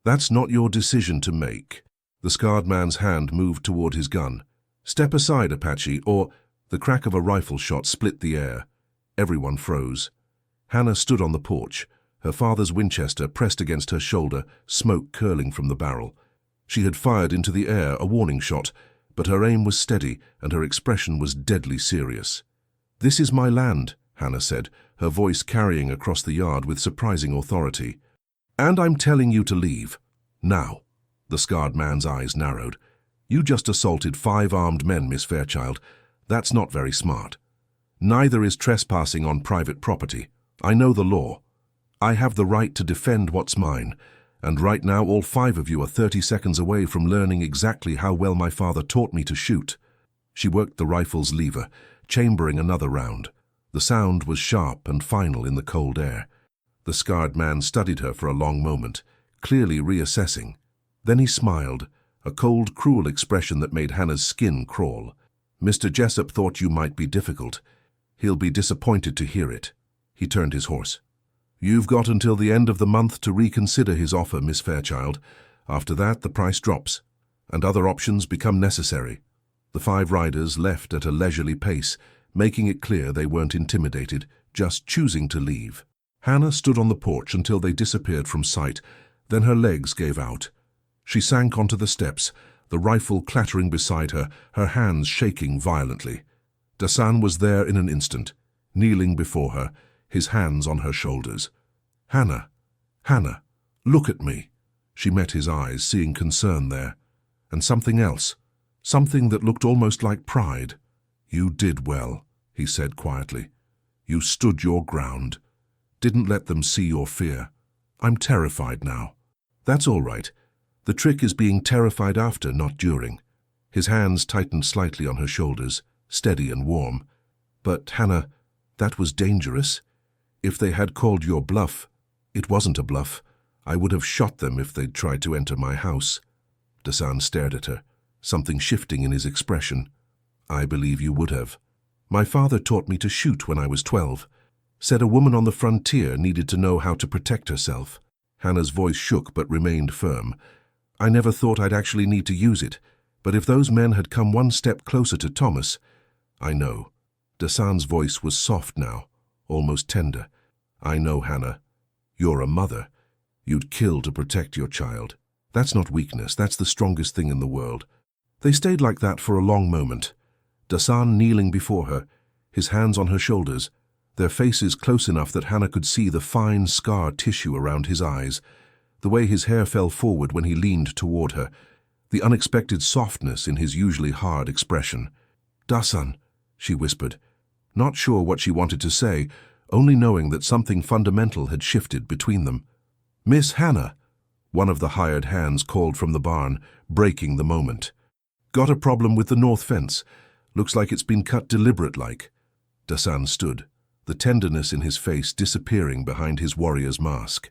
"That's not your decision to make." The scarred man's hand moved toward his gun. "Step aside, Apache, or—" The crack of a rifle shot split the air. Everyone froze. Hannah stood on the porch, her father's Winchester pressed against her shoulder, smoke curling from the barrel. She had fired into the air a warning shot, but her aim was steady and her expression was deadly serious. "This is my land," Hannah said, her voice carrying across the yard with surprising authority. "And I'm telling you to leave. Now." The scarred man's eyes narrowed. "You just assaulted 5 armed men, Miss Fairchild. That's not very smart. Neither is trespassing on private property. I know the law. I have the right to defend what's mine, and right now all 5 of you are 30 seconds away from learning exactly how well my father taught me to shoot." She worked the rifle's lever, chambering another round. The sound was sharp and final in the cold air. The scarred man studied her for a long moment, clearly reassessing. Then he smiled, a cold, cruel expression that made Hannah's skin crawl. "Mr. Jessup thought you might be difficult. He'll be disappointed to hear it." He turned his horse. "You've got until the end of the month to reconsider his offer, Miss Fairchild. After that, the price drops, and other options become necessary." The 5 riders left at a leisurely pace, making it clear they weren't intimidated, just choosing to leave. Hannah stood on the porch until they disappeared from sight, then her legs gave out. She sank onto the steps, the rifle clattering beside her, her hands shaking violently. Dasan was there in an instant, kneeling before her, his hands on her shoulders. "Hannah, Hannah, look at me." She met his eyes, seeing concern there. And something else, something that looked almost like pride. "You did well," he said quietly. "You stood your ground. Didn't let them see your fear. I'm terrified now." "That's all right. The trick is being terrified after, not during." His hands tightened slightly on her shoulders, steady and warm. "But, Hannah, that was dangerous. If they had called your bluff—" "It wasn't a bluff. I would have shot them if they'd tried to enter my house." Dasan stared at her, something shifting in his expression. "I believe you would have. My father taught me to shoot when I was 12. Said a woman on the frontier needed to know how to protect herself." Hannah's voice shook but remained firm. "I never thought I'd actually need to use it, but if those men had come 1 step closer to Thomas—" "I know." Dasan's voice was soft now, almost tender. "I know, Hannah. You're a mother. You'd kill to protect your child. That's not weakness, that's the strongest thing in the world." They stayed like that for a long moment. Dasan kneeling before her, his hands on her shoulders, their faces close enough that Hannah could see the fine scar tissue around his eyes, the way his hair fell forward when he leaned toward her, the unexpected softness in his usually hard expression. "Dasan," she whispered, not sure what she wanted to say, only knowing that something fundamental had shifted between them. "Miss Hannah," one of the hired hands called from the barn, breaking the moment. "Got a problem with the north fence. Looks like it's been cut deliberate-like." Dasan stood, the tenderness in his face disappearing behind his warrior's mask.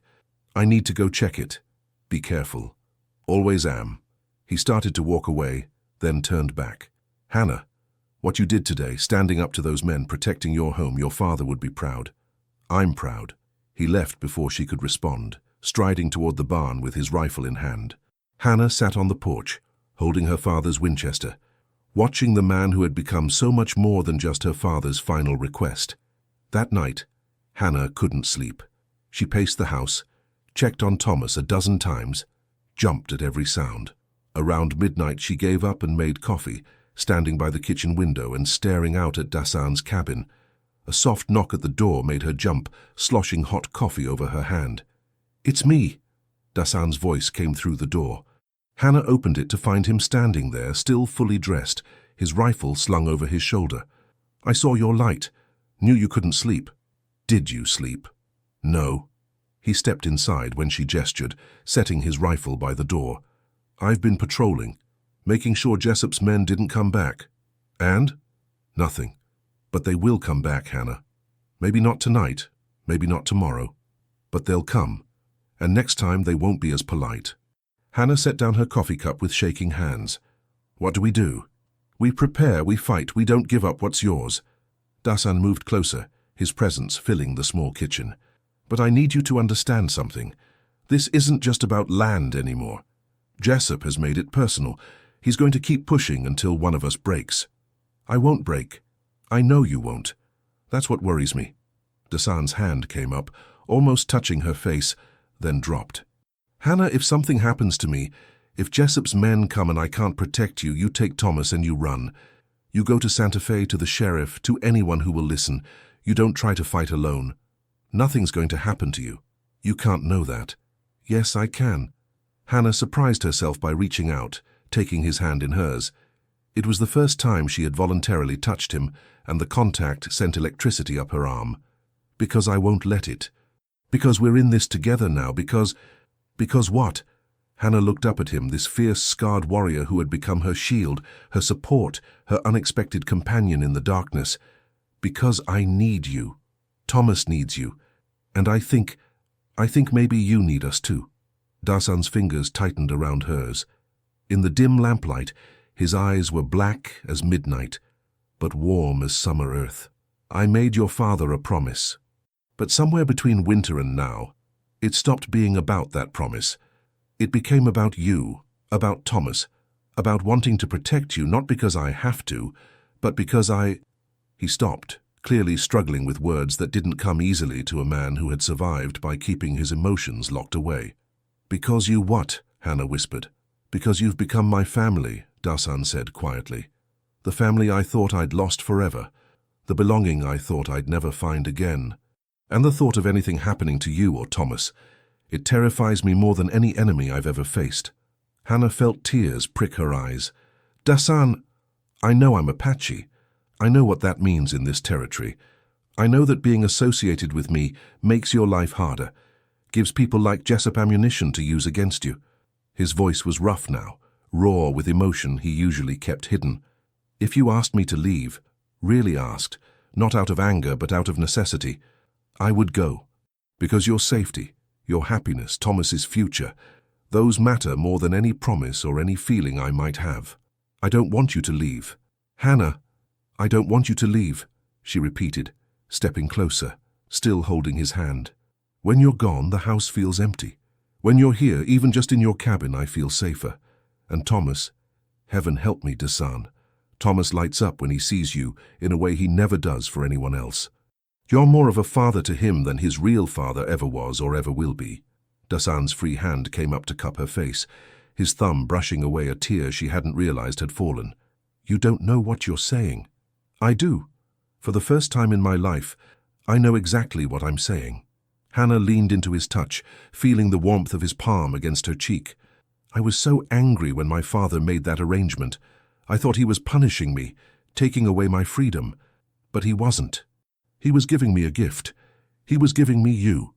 "I need to go check it. Be careful." "Always am." He started to walk away, then turned back. "Hannah, what you did today, standing up to those men, protecting your home, your father would be proud." "I'm proud." He left before she could respond, striding toward the barn with his rifle in hand. Hannah sat on the porch, holding her father's Winchester, watching the man who had become so much more than just her father's final request. That night, Hannah couldn't sleep. She paced the house, checked on Thomas a dozen times, jumped at every sound. Around midnight she gave up and made coffee, standing by the kitchen window and staring out at Dasan's cabin. A soft knock at the door made her jump, sloshing hot coffee over her hand. "It's me." Dasan's voice came through the door. Hannah opened it to find him standing there, still fully dressed, his rifle slung over his shoulder. "I saw your light. Knew you couldn't sleep." "Did you sleep?" "No." He stepped inside when she gestured, setting his rifle by the door. "I've been patrolling, making sure Jessup's men didn't come back." "And?" "Nothing. But they will come back, Hannah. Maybe not tonight, maybe not tomorrow. But they'll come. And next time they won't be as polite." Hannah set down her coffee cup with shaking hands. "What do we do?" "We prepare, we fight, we don't give up what's yours." Dasan moved closer, his presence filling the small kitchen. "But I need you to understand something. This isn't just about land anymore. Jessup has made it personal. He's going to keep pushing until one of us breaks." "I won't break. I know you won't. That's what worries me." Dasan's hand came up, almost touching her face, then dropped. "Hannah, if something happens to me, if Jessup's men come and I can't protect you, you take Thomas and you run. You go to Santa Fe, to the sheriff, to anyone who will listen. You don't try to fight alone. Nothing's going to happen to you. You can't know that." "Yes, I can." Hannah surprised herself by reaching out, taking his hand in hers. It was the first time she had voluntarily touched him, and the contact sent electricity up her arm. "Because I won't let it. Because we're in this together now, because what?" Hannah looked up at him, this fierce, scarred warrior who had become her shield, her support, her unexpected companion in the darkness. "Because I need you. Thomas needs you. And I think maybe you need us too." Dasan's fingers tightened around hers. In the dim lamplight, his eyes were black as midnight, but warm as summer earth. "I made your father a promise. But somewhere between winter and now, it stopped being about that promise. It became about you, about Thomas, about wanting to protect you, not because I have to, but because I—" He stopped, clearly struggling with words that didn't come easily to a man who had survived by keeping his emotions locked away. "Because you what?" Hannah whispered. "Because you've become my family," Dasan said quietly. "The family I thought I'd lost forever, the belonging I thought I'd never find again. And the thought of anything happening to you or Thomas, it terrifies me more than any enemy I've ever faced." Hannah felt tears prick her eyes. "Dasan, I know I'm Apache. I know what that means in this territory. I know that being associated with me makes your life harder, gives people like Jessup ammunition to use against you." His voice was rough now, raw with emotion he usually kept hidden. "If you asked me to leave, really asked, not out of anger but out of necessity, I would go. Because your safety, your happiness, Thomas's future, those matter more than any promise or any feeling I might have. I don't want you to leave. Hannah, I don't want you to leave," she repeated, stepping closer, still holding his hand. "When you're gone, the house feels empty. When you're here, even just in your cabin, I feel safer. And Thomas, heaven help me, Dasan, Thomas lights up when he sees you in a way he never does for anyone else. You're more of a father to him than his real father ever was or ever will be." Dasan's free hand came up to cup her face, his thumb brushing away a tear she hadn't realized had fallen. You don't know what you're saying. I do. For the first time in my life, I know exactly what I'm saying. Hannah leaned into his touch, feeling the warmth of his palm against her cheek. I was so angry when my father made that arrangement. I thought he was punishing me, taking away my freedom. But he wasn't. He was giving me a gift. He was giving me you.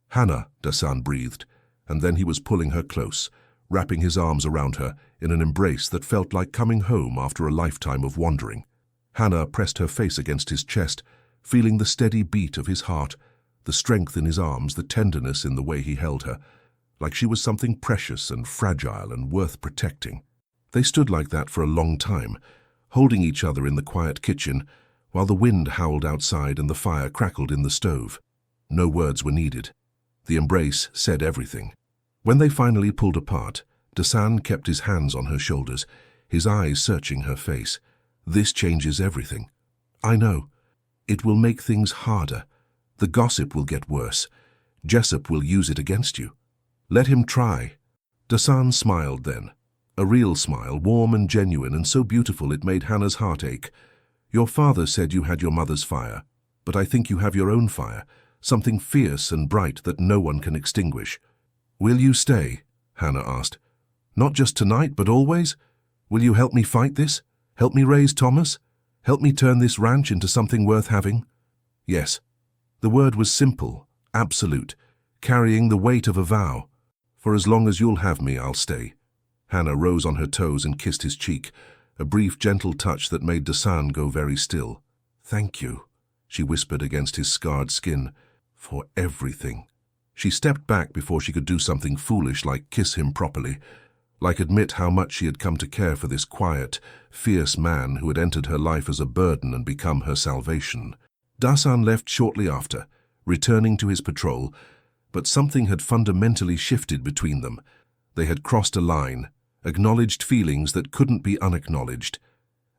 Hannah, Dasan breathed, and then he was pulling her close, wrapping his arms around her in an embrace that felt like coming home after a lifetime of wandering. Hannah pressed her face against his chest, feeling the steady beat of his heart, the strength in his arms, the tenderness in the way he held her, like she was something precious and fragile and worth protecting. They stood like that for a long time, holding each other in the quiet kitchen, while the wind howled outside and the fire crackled in the stove. No words were needed. The embrace said everything. When they finally pulled apart, Dasan kept his hands on her shoulders, his eyes searching her face. This changes everything. I know. It will make things harder. The gossip will get worse. Jessup will use it against you. Let him try. Dasan smiled then. A real smile, warm and genuine and so beautiful it made Hannah's heart ache. Your father said you had your mother's fire, but I think you have your own fire, something fierce and bright that no one can extinguish. Will you stay? Hannah asked. Not just tonight, but always? Will you help me fight this? Help me raise Thomas? Help me turn this ranch into something worth having? Yes. The word was simple, absolute, carrying the weight of a vow. For as long as you'll have me, I'll stay. Hannah rose on her toes and kissed his cheek, a brief, gentle touch that made Dasan go very still. Thank you, she whispered against his scarred skin, for everything. She stepped back before she could do something foolish like kiss him properly, like admit how much she had come to care for this quiet, fierce man who had entered her life as a burden and become her salvation. Dasan left shortly after, returning to his patrol, but something had fundamentally shifted between them. They had crossed a line, acknowledged feelings that couldn't be unacknowledged,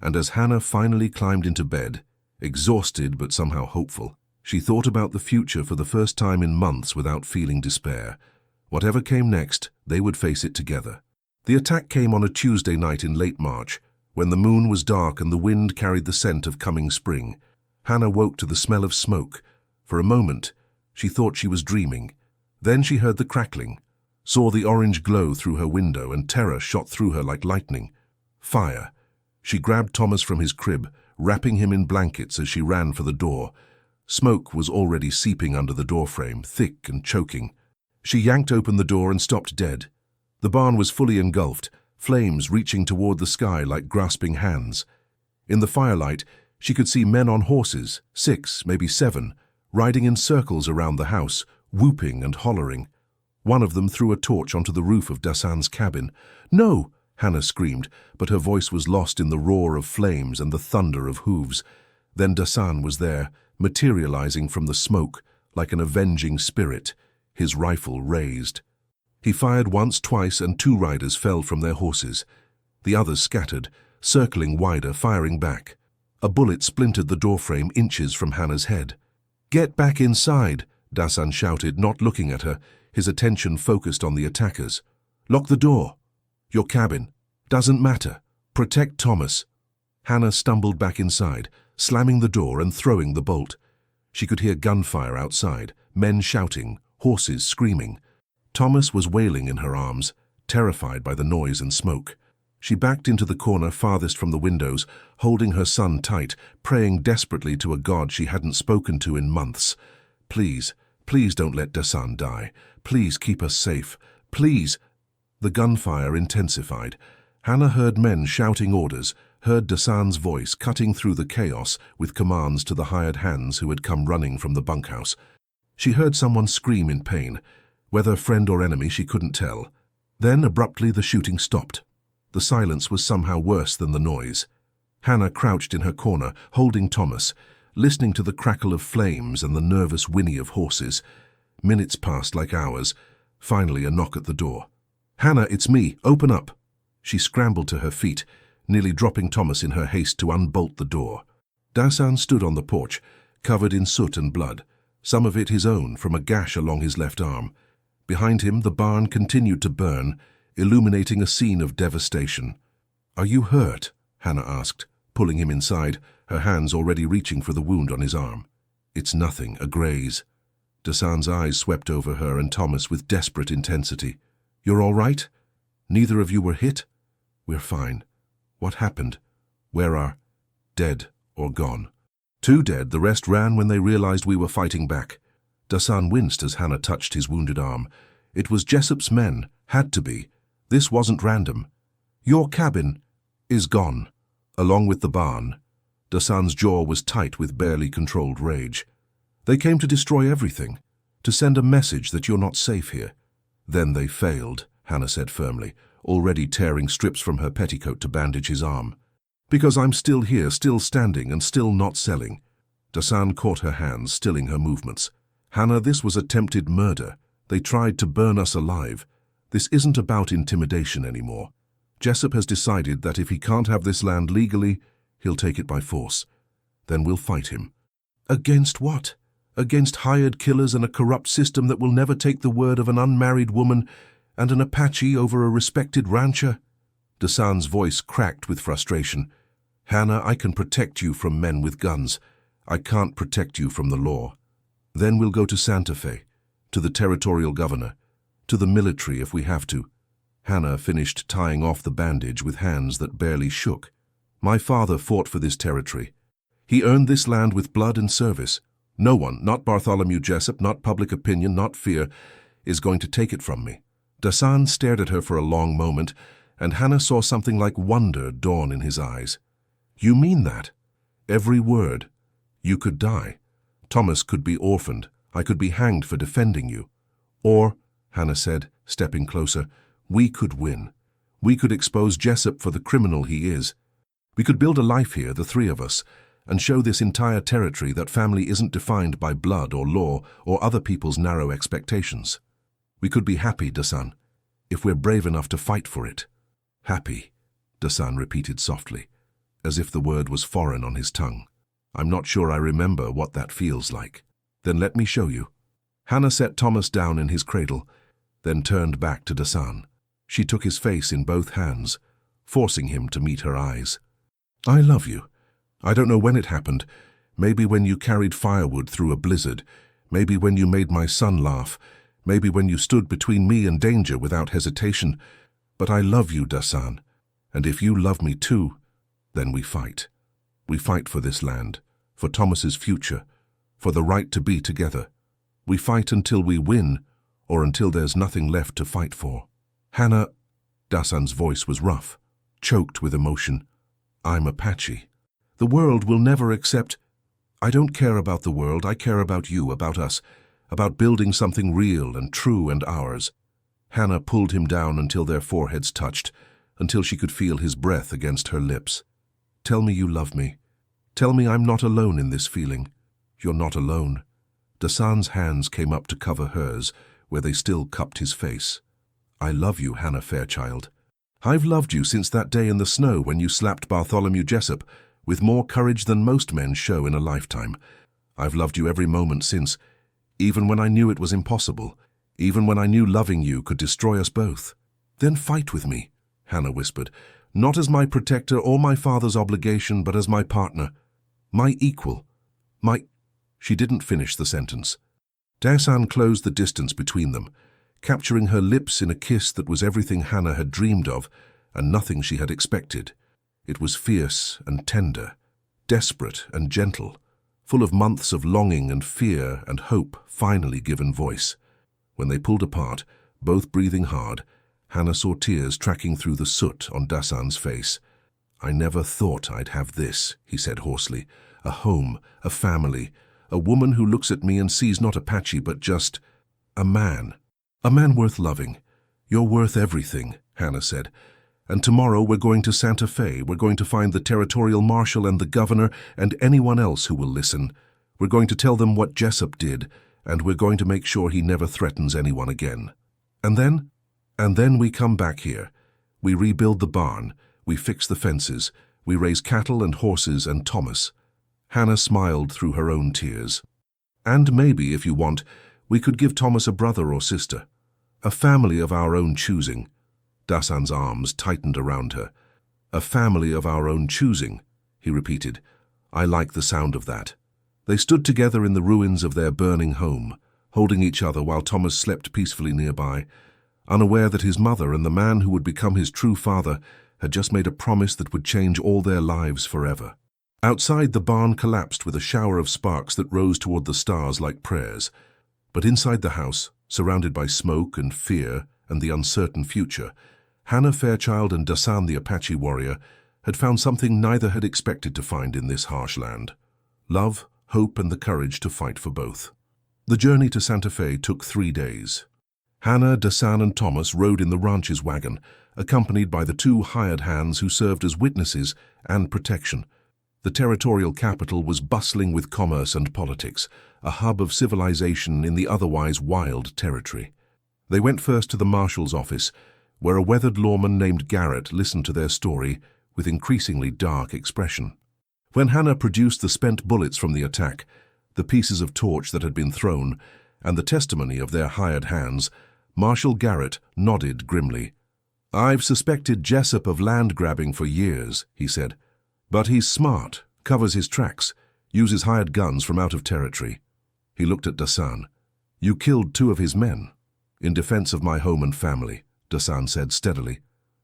and as Hannah finally climbed into bed, exhausted but somehow hopeful, she thought about the future for the first time in months without feeling despair. Whatever came next, they would face it together. The attack came on a Tuesday night in late March, when the moon was dark and the wind carried the scent of coming spring. Hannah woke to the smell of smoke. For a moment, she thought she was dreaming. Then she heard the crackling, saw the orange glow through her window, and terror shot through her like lightning. Fire. She grabbed Thomas from his crib, wrapping him in blankets as she ran for the door. Smoke was already seeping under the doorframe, thick and choking. She yanked open the door and stopped dead. The barn was fully engulfed, flames reaching toward the sky like grasping hands. In the firelight, she could see men on horses, 6, maybe 7, riding in circles around the house, whooping and hollering. One of them threw a torch onto the roof of Dasan's cabin. No! Hannah screamed, but her voice was lost in the roar of flames and the thunder of hooves. Then Dasan was there, materializing from the smoke, like an avenging spirit, his rifle raised. He fired once, twice, and 2 riders fell from their horses. The others scattered, circling wider, firing back. A bullet splintered the doorframe inches from Hannah's head. Get back inside, Dasan shouted, not looking at her, his attention focused on the attackers. Lock the door. Your cabin. Doesn't matter. Protect Thomas. Hannah stumbled back inside, slamming the door and throwing the bolt. She could hear gunfire outside, men shouting, horses screaming. Thomas was wailing in her arms, terrified by the noise and smoke. She backed into the corner farthest from the windows, holding her son tight, praying desperately to a God she hadn't spoken to in months. Please, please don't let Dasan die. Please keep us safe. Please. The gunfire intensified. Hannah heard men shouting orders, heard Dasan's voice cutting through the chaos with commands to the hired hands who had come running from the bunkhouse. She heard someone scream in pain. Whether friend or enemy, she couldn't tell. Then, abruptly, the shooting stopped. The silence was somehow worse than the noise. Hannah crouched in her corner, holding Thomas, listening to the crackle of flames and the nervous whinny of horses. Minutes passed like hours. Finally, a knock at the door. Hannah, it's me. Open up. She scrambled to her feet, nearly dropping Thomas in her haste to unbolt the door. Dasan stood on the porch, covered in soot and blood, some of it his own from a gash along his left arm. Behind him, the barn continued to burn, illuminating a scene of devastation. Are you hurt? Hannah asked, pulling him inside, her hands already reaching for the wound on his arm. It's nothing, a graze. Dasan's eyes swept over her and Thomas with desperate intensity. You're all right? Neither of you were hit? We're fine. What happened? Where are? Dead or gone? Two dead, the rest ran when they realized we were fighting back. Dasan winced as Hannah touched his wounded arm. It was Jessup's men, had to be. This wasn't random. Your cabin is gone, along with the barn. Dasan's jaw was tight with barely controlled rage. They came to destroy everything, to send a message that you're not safe here. Then they failed, Hannah said firmly, already tearing strips from her petticoat to bandage his arm. Because I'm still here, still standing and still not selling. Dasan caught her hands, stilling her movements. Hannah, this was attempted murder. They tried to burn us alive. This isn't about intimidation anymore. Jessup has decided that if he can't have this land legally, he'll take it by force. Then we'll fight him. Against what? Against hired killers and a corrupt system that will never take the word of an unmarried woman and an Apache over a respected rancher? Dasan's voice cracked with frustration. Hannah, I can protect you from men with guns. I can't protect you from the law. Then we'll go to Santa Fe, to the territorial governor, to the military if we have to. Hannah finished tying off the bandage with hands that barely shook. My father fought for this territory. He earned this land with blood and service. No one, not Bartholomew Jessup, not public opinion, not fear, is going to take it from me. Dasan stared at her for a long moment, and Hannah saw something like wonder dawn in his eyes. You mean that? Every word. You could die. Thomas could be orphaned. I could be hanged for defending you. Or, Hannah said, stepping closer, we could win. We could expose Jessup for the criminal he is. We could build a life here, the three of us, and show this entire territory that family isn't defined by blood or law or other people's narrow expectations. We could be happy, Dasan, if we're brave enough to fight for it. Happy, Dasan repeated softly, as if the word was foreign on his tongue. I'm not sure I remember what that feels like. Then let me show you. Hannah set Thomas down in his cradle, then turned back to Dasan. She took his face in both hands, forcing him to meet her eyes. I love you. I don't know when it happened. Maybe when you carried firewood through a blizzard. Maybe when you made my son laugh. Maybe when you stood between me and danger without hesitation. But I love you, Dasan. And if you love me too, then we fight. We fight for this land, for Thomas's future, for the right to be together. We fight until we win, or until there's nothing left to fight for. Hannah, Dasan's voice was rough, choked with emotion. I'm Apache. The world will never accept. I don't care about the world, I care about you, about us, about building something real and true and ours. Hannah pulled him down until their foreheads touched, until she could feel his breath against her lips. Tell me you love me. Tell me I'm not alone in this feeling. You're not alone. Dasan's hands came up to cover hers, where they still cupped his face. I love you, Hannah Fairchild. I've loved you since that day in the snow when you slapped Bartholomew Jessup, with more courage than most men show in a lifetime. I've loved you every moment since, even when I knew it was impossible, even when I knew loving you could destroy us both. Then fight with me, Hannah whispered, not as my protector or my father's obligation, but as my partner, my equal, my... She didn't finish the sentence. Dasan closed the distance between them, capturing her lips in a kiss that was everything Hannah had dreamed of and nothing she had expected. It was fierce and tender, desperate and gentle, full of months of longing and fear and hope finally given voice. When they pulled apart, both breathing hard, Hannah saw tears tracking through the soot on Dasan's face. I never thought I'd have this, he said hoarsely. A home, a family, a woman who looks at me and sees not Apache but just a man. A man worth loving. You're worth everything, Hannah said. And tomorrow we're going to Santa Fe. We're going to find the territorial marshal and the governor and anyone else who will listen. We're going to tell them what Jessup did, and we're going to make sure he never threatens anyone again. And then we come back here. We rebuild the barn. We fix the fences. We raise cattle and horses and Thomas. Hannah smiled through her own tears. And maybe, if you want, we could give Thomas a brother or sister. A family of our own choosing. Dasan's arms tightened around her. A family of our own choosing, he repeated. I like the sound of that. They stood together in the ruins of their burning home, holding each other while Thomas slept peacefully nearby, unaware that his mother and the man who would become his true father had just made a promise that would change all their lives forever. Outside, the barn collapsed with a shower of sparks that rose toward the stars like prayers. But inside the house, surrounded by smoke and fear and the uncertain future, Hannah Fairchild and Dasan the Apache warrior had found something neither had expected to find in this harsh land: love, hope, and the courage to fight for both. The journey to Santa Fe took 3 days. Hannah, Dasan, and Thomas rode in the ranch's wagon, accompanied by the 2 hired hands who served as witnesses and protection. The territorial capital was bustling with commerce and politics, a hub of civilization in the otherwise wild territory. They went first to the marshal's office, where a weathered lawman named Garrett listened to their story with increasingly dark expression. When Hannah produced the spent bullets from the attack, the pieces of torch that had been thrown, and the testimony of their hired hands, Marshal Garrett nodded grimly. "I've suspected Jessup of land-grabbing for years," he said. "But he's smart, covers his tracks, uses hired guns from out of territory." He looked at Dasan. "You killed 2 of his men." "In defense of my home and family," Dasan said steadily.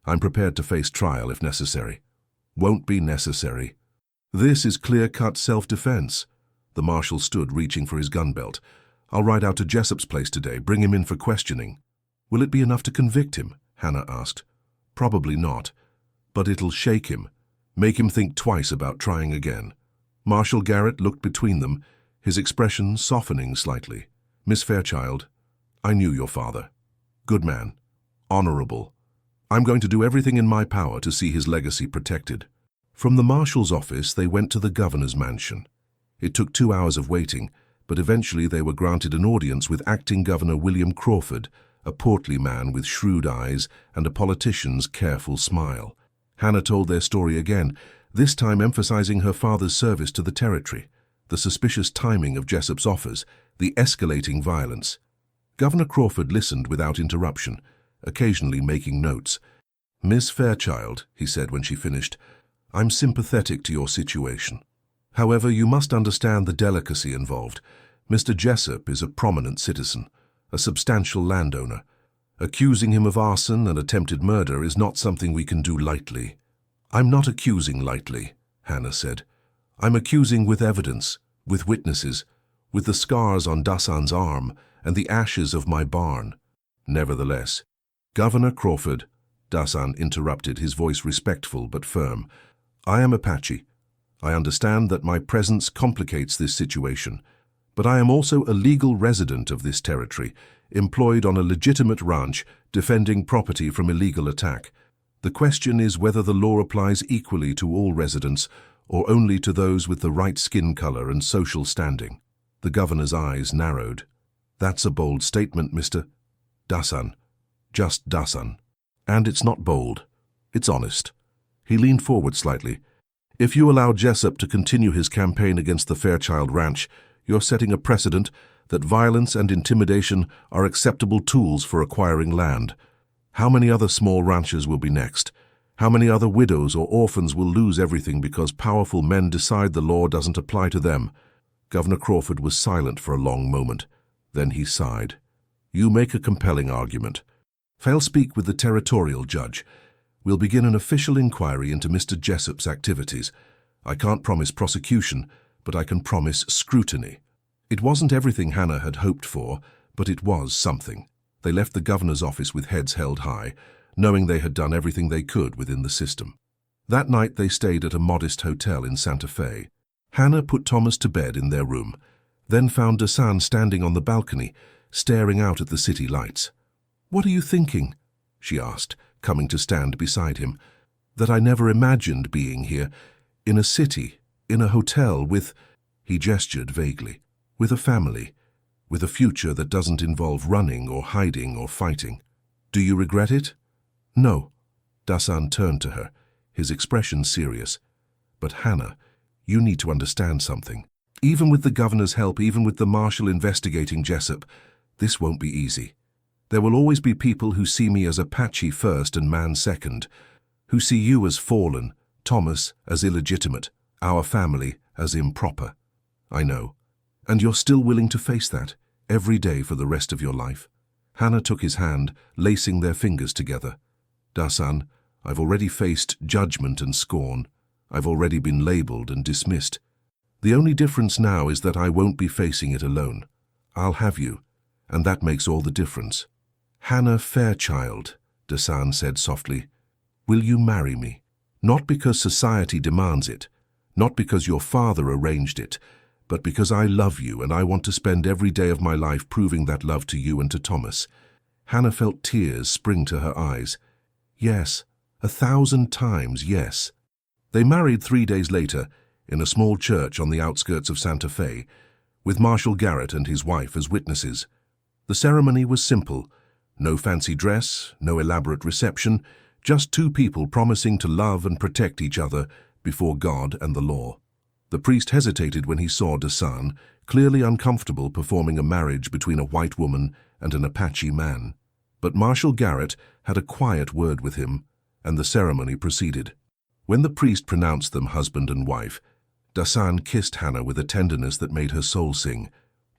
"I'm prepared to face trial if necessary." "Won't be necessary." "This is clear-cut self-defense." The marshal stood, reaching for his gun belt. "I'll ride out to Jessup's place today, bring him in for questioning." "Will it be enough to convict him?" Hannah asked. "Probably not, but it'll shake him. Make him think twice about trying again." Marshal Garrett looked between them, his expression softening slightly. "Miss Fairchild, I knew your father. Good man. Honorable. I'm going to do everything in my power to see his legacy protected." From the marshal's office, they went to the governor's mansion. It took 2 hours of waiting, but eventually they were granted an audience with acting Governor William Crawford, a portly man with shrewd eyes and a politician's careful smile. Hannah told their story again, this time emphasizing her father's service to the territory, the suspicious timing of Jessup's offers, the escalating violence. Governor Crawford listened without interruption, occasionally making notes. "Miss Fairchild," he said when she finished, "I'm sympathetic to your situation. However, you must understand the delicacy involved. Mr. Jessup is a prominent citizen, a substantial landowner. Accusing him of arson and attempted murder is not something we can do lightly." "I'm not accusing lightly," Hannah said. "I'm accusing with evidence, with witnesses, with the scars on Dasan's arm and the ashes of my barn." "Nevertheless." "Governor Crawford," Dasan interrupted, his voice respectful but firm, "I am Apache. I understand that my presence complicates this situation, but I am also a legal resident of this territory, employed on a legitimate ranch, defending property from illegal attack. The question is whether the law applies equally to all residents or only to those with the right skin color and social standing." The governor's eyes narrowed. "That's a bold statement, Mr. Dasan. Just Dasan. And it's not bold. It's honest." He leaned forward slightly. "If you allow Jessup to continue his campaign against the Fairchild Ranch, you're setting a precedent that violence and intimidation are acceptable tools for acquiring land. How many other small ranchers will be next? How many other widows or orphans will lose everything because powerful men decide the law doesn't apply to them?" Governor Crawford was silent for a long moment. Then he sighed. "You make a compelling argument. I'll speak with the territorial judge. We'll begin an official inquiry into Mr. Jessup's activities. I can't promise prosecution, but I can promise scrutiny." It wasn't everything Hannah had hoped for, but it was something. They left the governor's office with heads held high, knowing they had done everything they could within the system. That night they stayed at a modest hotel in Santa Fe. Hannah put Thomas to bed in their room, then found Dasan standing on the balcony, staring out at the city lights. "What are you thinking?" she asked, coming to stand beside him. "That I never imagined being here, in a city, in a hotel with," he gestured vaguely, "with a family, with a future that doesn't involve running or hiding or fighting. Do you regret it?" "No." Dasan turned to her, his expression serious. "But Hannah, you need to understand something. Even with the governor's help, even with the marshal investigating Jessup, this won't be easy. There will always be people who see me as Apache first and man second. who see you as fallen, Thomas as illegitimate, our family as improper. I know. And you're still willing to face that, every day for the rest of your life? Hannah took his hand, lacing their fingers together. Dasan, I've already faced judgment and scorn. I've already been labeled and dismissed. The only difference now is that I won't be facing it alone. I'll have you, and that makes all the difference. Hannah Fairchild, Dasan said softly, will you marry me? Not because society demands it, not because your father arranged it, but because I love you and I want to spend every day of my life proving that love to you and to Thomas. Hannah felt tears spring to her eyes. Yes, 1,000 times yes. They married 3 days later in a small church on the outskirts of Santa Fe, with Marshall Garrett and his wife as witnesses. The ceremony was simple. No fancy dress, no elaborate reception, just 2 people promising to love and protect each other before God and the law. The priest hesitated when he saw Dasan, clearly uncomfortable performing a marriage between a white woman and an Apache man. But Marshall Garrett had a quiet word with him, and the ceremony proceeded. When the priest pronounced them husband and wife, Dasan kissed Hannah with a tenderness that made her soul sing.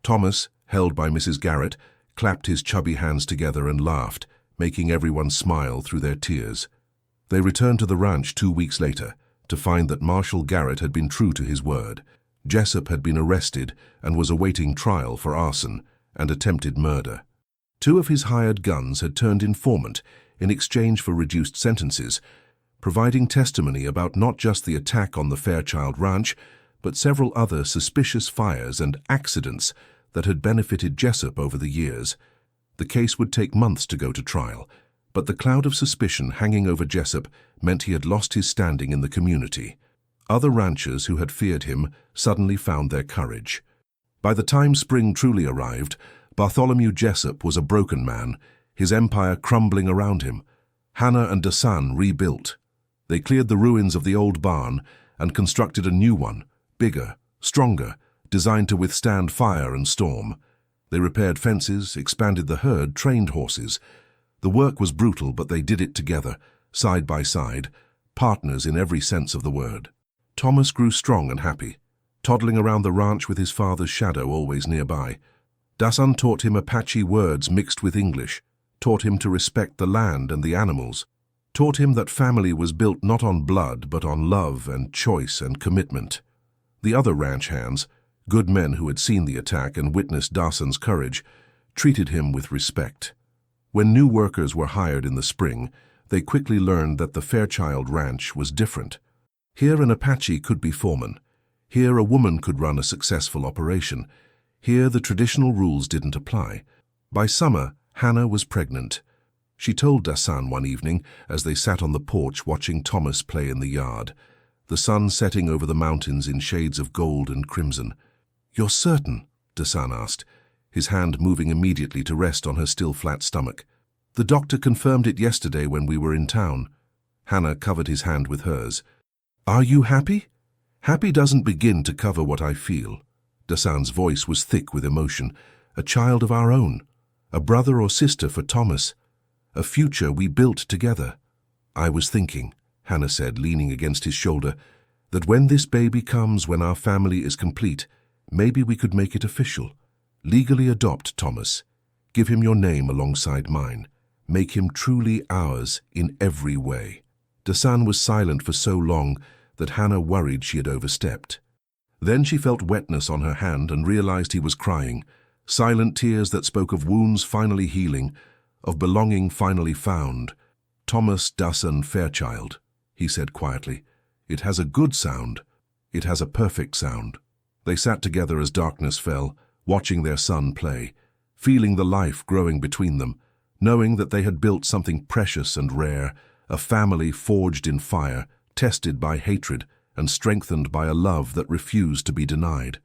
Thomas, held by Mrs. Garrett, clapped his chubby hands together and laughed, making everyone smile through their tears. They returned to the ranch 2 weeks later to find that Marshall Garrett had been true to his word. Jessup had been arrested and was awaiting trial for arson and attempted murder. 2 of his hired guns had turned informant in exchange for reduced sentences, providing testimony about not just the attack on the Fairchild Ranch, but several other suspicious fires and accidents that had benefited Jessup over the years. The case would take months to go to trial, but the cloud of suspicion hanging over Jessup meant he had lost his standing in the community. Other ranchers who had feared him suddenly found their courage. By the time spring truly arrived, Bartholomew Jessup was a broken man, his empire crumbling around him. Hannah and Dasan rebuilt. They cleared the ruins of the old barn and constructed a new one, bigger, stronger, designed to withstand fire and storm. They repaired fences, expanded the herd, trained horses. The work was brutal, but they did it together, side by side, partners in every sense of the word. Thomas grew strong and happy, toddling around the ranch with his father's shadow always nearby. Dasan taught him Apache words mixed with English, taught him to respect the land and the animals, taught him that family was built not on blood but on love and choice and commitment. The other ranch hands, good men who had seen the attack and witnessed Dasan's courage, treated him with respect. When new workers were hired in the spring, they quickly learned that the Fairchild Ranch was different. Here an Apache could be foreman. Here a woman could run a successful operation. Here the traditional rules didn't apply. By summer, Hannah was pregnant. She told Dasan one evening as they sat on the porch watching Thomas play in the yard, the sun setting over the mountains in shades of gold and crimson. "You're certain?" Dasan asked, his hand moving immediately to rest on her still flat stomach. "The doctor confirmed it yesterday when we were in town." Hannah covered his hand with hers. "Are you happy?" "Happy doesn't begin to cover what I feel." Dasan's voice was thick with emotion. "A child of our own, a brother or sister for Thomas, a future we built together." "I was thinking," Hannah said, leaning against his shoulder, "that when this baby comes, when our family is complete, maybe we could make it official. Legally adopt Thomas. Give him your name alongside mine. Make him truly ours in every way." Dasan was silent for so long that Hannah worried she had overstepped. Then she felt wetness on her hand and realized he was crying, silent tears that spoke of wounds finally healing, of belonging finally found. "Thomas Dasan Fairchild," he said quietly. "It has a good sound. It has a perfect sound." They sat together as darkness fell, watching their son play, feeling the life growing between them, knowing that they had built something precious and rare, a family forged in fire, tested by hatred, and strengthened by a love that refused to be denied.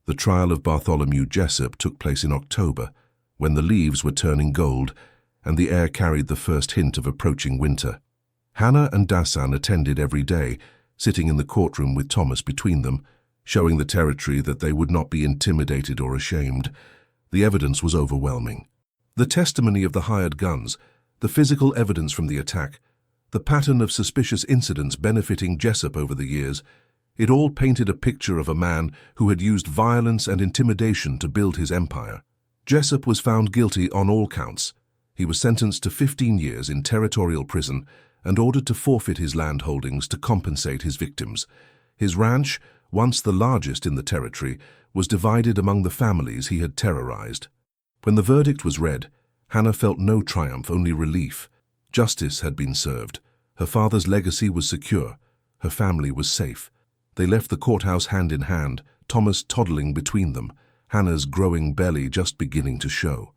The trial of Bartholomew Jessup took place in October, when the leaves were turning gold and the air carried the first hint of approaching winter. Hannah and Dasan attended every day, sitting in the courtroom with Thomas between them, showing the territory that they would not be intimidated or ashamed. The evidence was overwhelming. The testimony of the hired guns, the physical evidence from the attack, The pattern of suspicious incidents benefiting Jessup over the years, it all painted a picture of a man who had used violence and intimidation to build his empire. Jessup was found guilty on all counts. He was sentenced to 15 years in territorial prison and ordered to forfeit his land holdings to compensate his victims. His ranch, once the largest in the territory, was divided among the families he had terrorized. When the verdict was read, Hannah felt no triumph, only relief. Justice had been served. Her father's legacy was secure. Her family was safe. They left the courthouse hand in hand, Thomas toddling between them, Hannah's growing belly just beginning to show.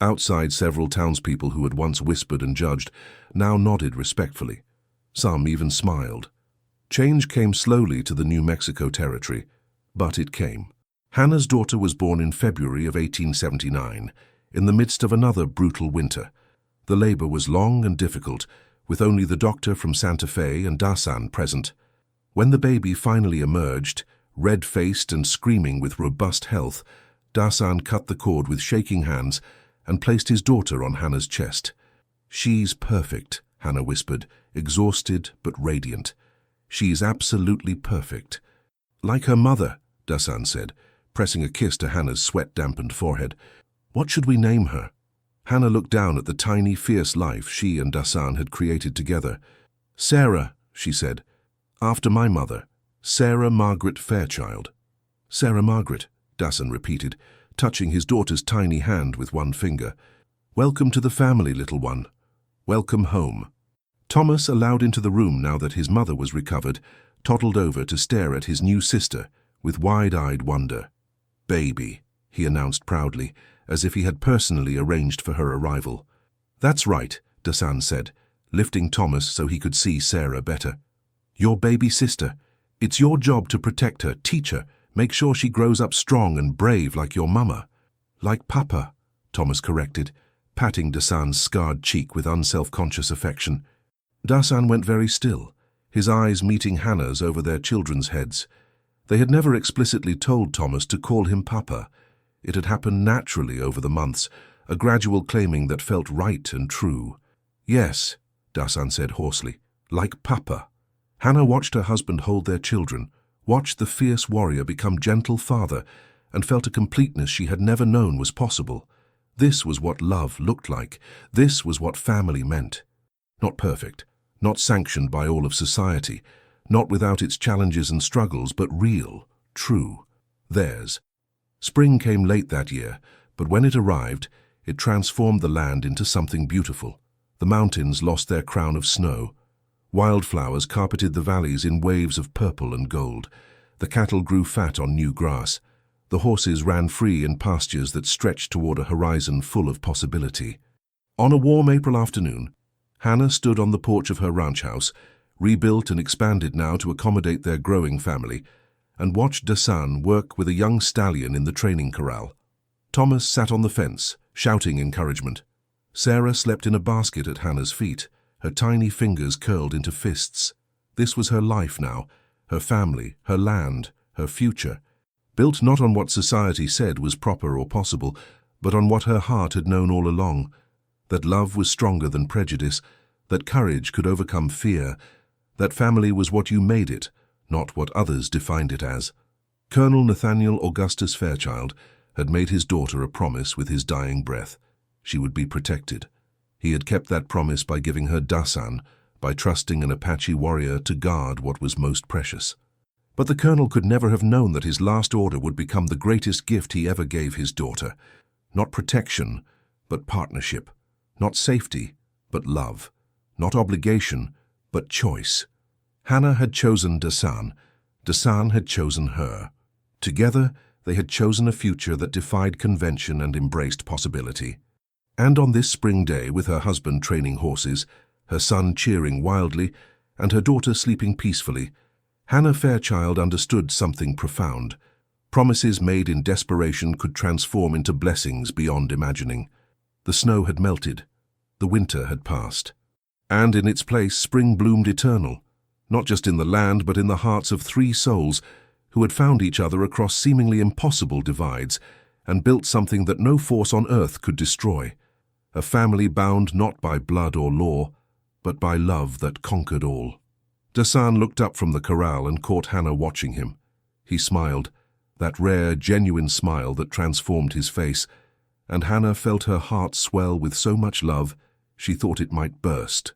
Outside, several townspeople who had once whispered and judged now nodded respectfully. Some even smiled. Change came slowly to the New Mexico territory, but it came. Hannah's daughter was born in February of 1879, in the midst of another brutal winter. The labor was long and difficult, with only the doctor from Santa Fe and Dasan present. When the baby finally emerged, red-faced and screaming with robust health, Dasan cut the cord with shaking hands and placed his daughter on Hannah's chest. "She's perfect," Hannah whispered, exhausted but radiant. "She's absolutely perfect." "Like her mother," Dasan said, pressing a kiss to Hannah's sweat-dampened forehead. "What should we name her?" Hannah looked down at the tiny, fierce life she and Dasan had created together. "Sarah," she said, "after my mother, Sarah Margaret Fairchild." "Sarah Margaret," Dasan repeated, touching his daughter's tiny hand with one finger. "Welcome to the family, little one. Welcome home." Thomas, allowed into the room now that his mother was recovered, toddled over to stare at his new sister with wide-eyed wonder. "Baby," he announced proudly, as if he had personally arranged for her arrival. "That's right," Dasan said, lifting Thomas so he could see Sarah better. "Your baby sister. It's your job to protect her, teach her, make sure she grows up strong and brave like your mama." "Like Papa," Thomas corrected, patting Dasan's scarred cheek with unself-conscious affection. Dasan went very still, his eyes meeting Hannah's over their children's heads. They had never explicitly told Thomas to call him Papa. It had happened naturally over the months, a gradual claiming that felt right and true. "Yes," Dasan said hoarsely, "like Papa." Hannah watched her husband hold their children, watched the fierce warrior become gentle father, and felt a completeness she had never known was possible. This was what love looked like. This was what family meant. Not perfect, not sanctioned by all of society, not without its challenges and struggles, but real, true, theirs. Spring came late that year, but when it arrived, it transformed the land into something beautiful. The mountains lost their crown of snow. Wildflowers carpeted the valleys in waves of purple and gold. The cattle grew fat on new grass. The horses ran free in pastures that stretched toward a horizon full of possibility. On a warm April afternoon, Hannah stood on the porch of her ranch house, rebuilt and expanded now to accommodate their growing family, and watched Dasan work with a young stallion in the training corral. Thomas sat on the fence, shouting encouragement. Sarah slept in a basket at Hannah's feet, her tiny fingers curled into fists. This was her life now, her family, her land, her future, built not on what society said was proper or possible, but on what her heart had known all along, that love was stronger than prejudice, that courage could overcome fear, that family was what you made it, not what others defined it as. Colonel Nathaniel Augustus Fairchild had made his daughter a promise with his dying breath. She would be protected. He had kept that promise by giving her Dasan, by trusting an Apache warrior to guard what was most precious. But the colonel could never have known that his last order would become the greatest gift he ever gave his daughter. Not protection, but partnership. Not safety, but love. Not obligation, but choice. Hannah had chosen Dasan. Dasan had chosen her. Together, they had chosen a future that defied convention and embraced possibility. And on this spring day, with her husband training horses, her son cheering wildly, and her daughter sleeping peacefully, Hannah Fairchild understood something profound. Promises made in desperation could transform into blessings beyond imagining. The snow had melted. The winter had passed. And in its place, spring bloomed eternal, not just in the land, but in the hearts of three souls who had found each other across seemingly impossible divides and built something that no force on earth could destroy. A family bound not by blood or law, but by love that conquered all. Dasan looked up from the corral and caught Hannah watching him. He smiled, that rare, genuine smile that transformed his face, and Hannah felt her heart swell with so much love she thought it might burst.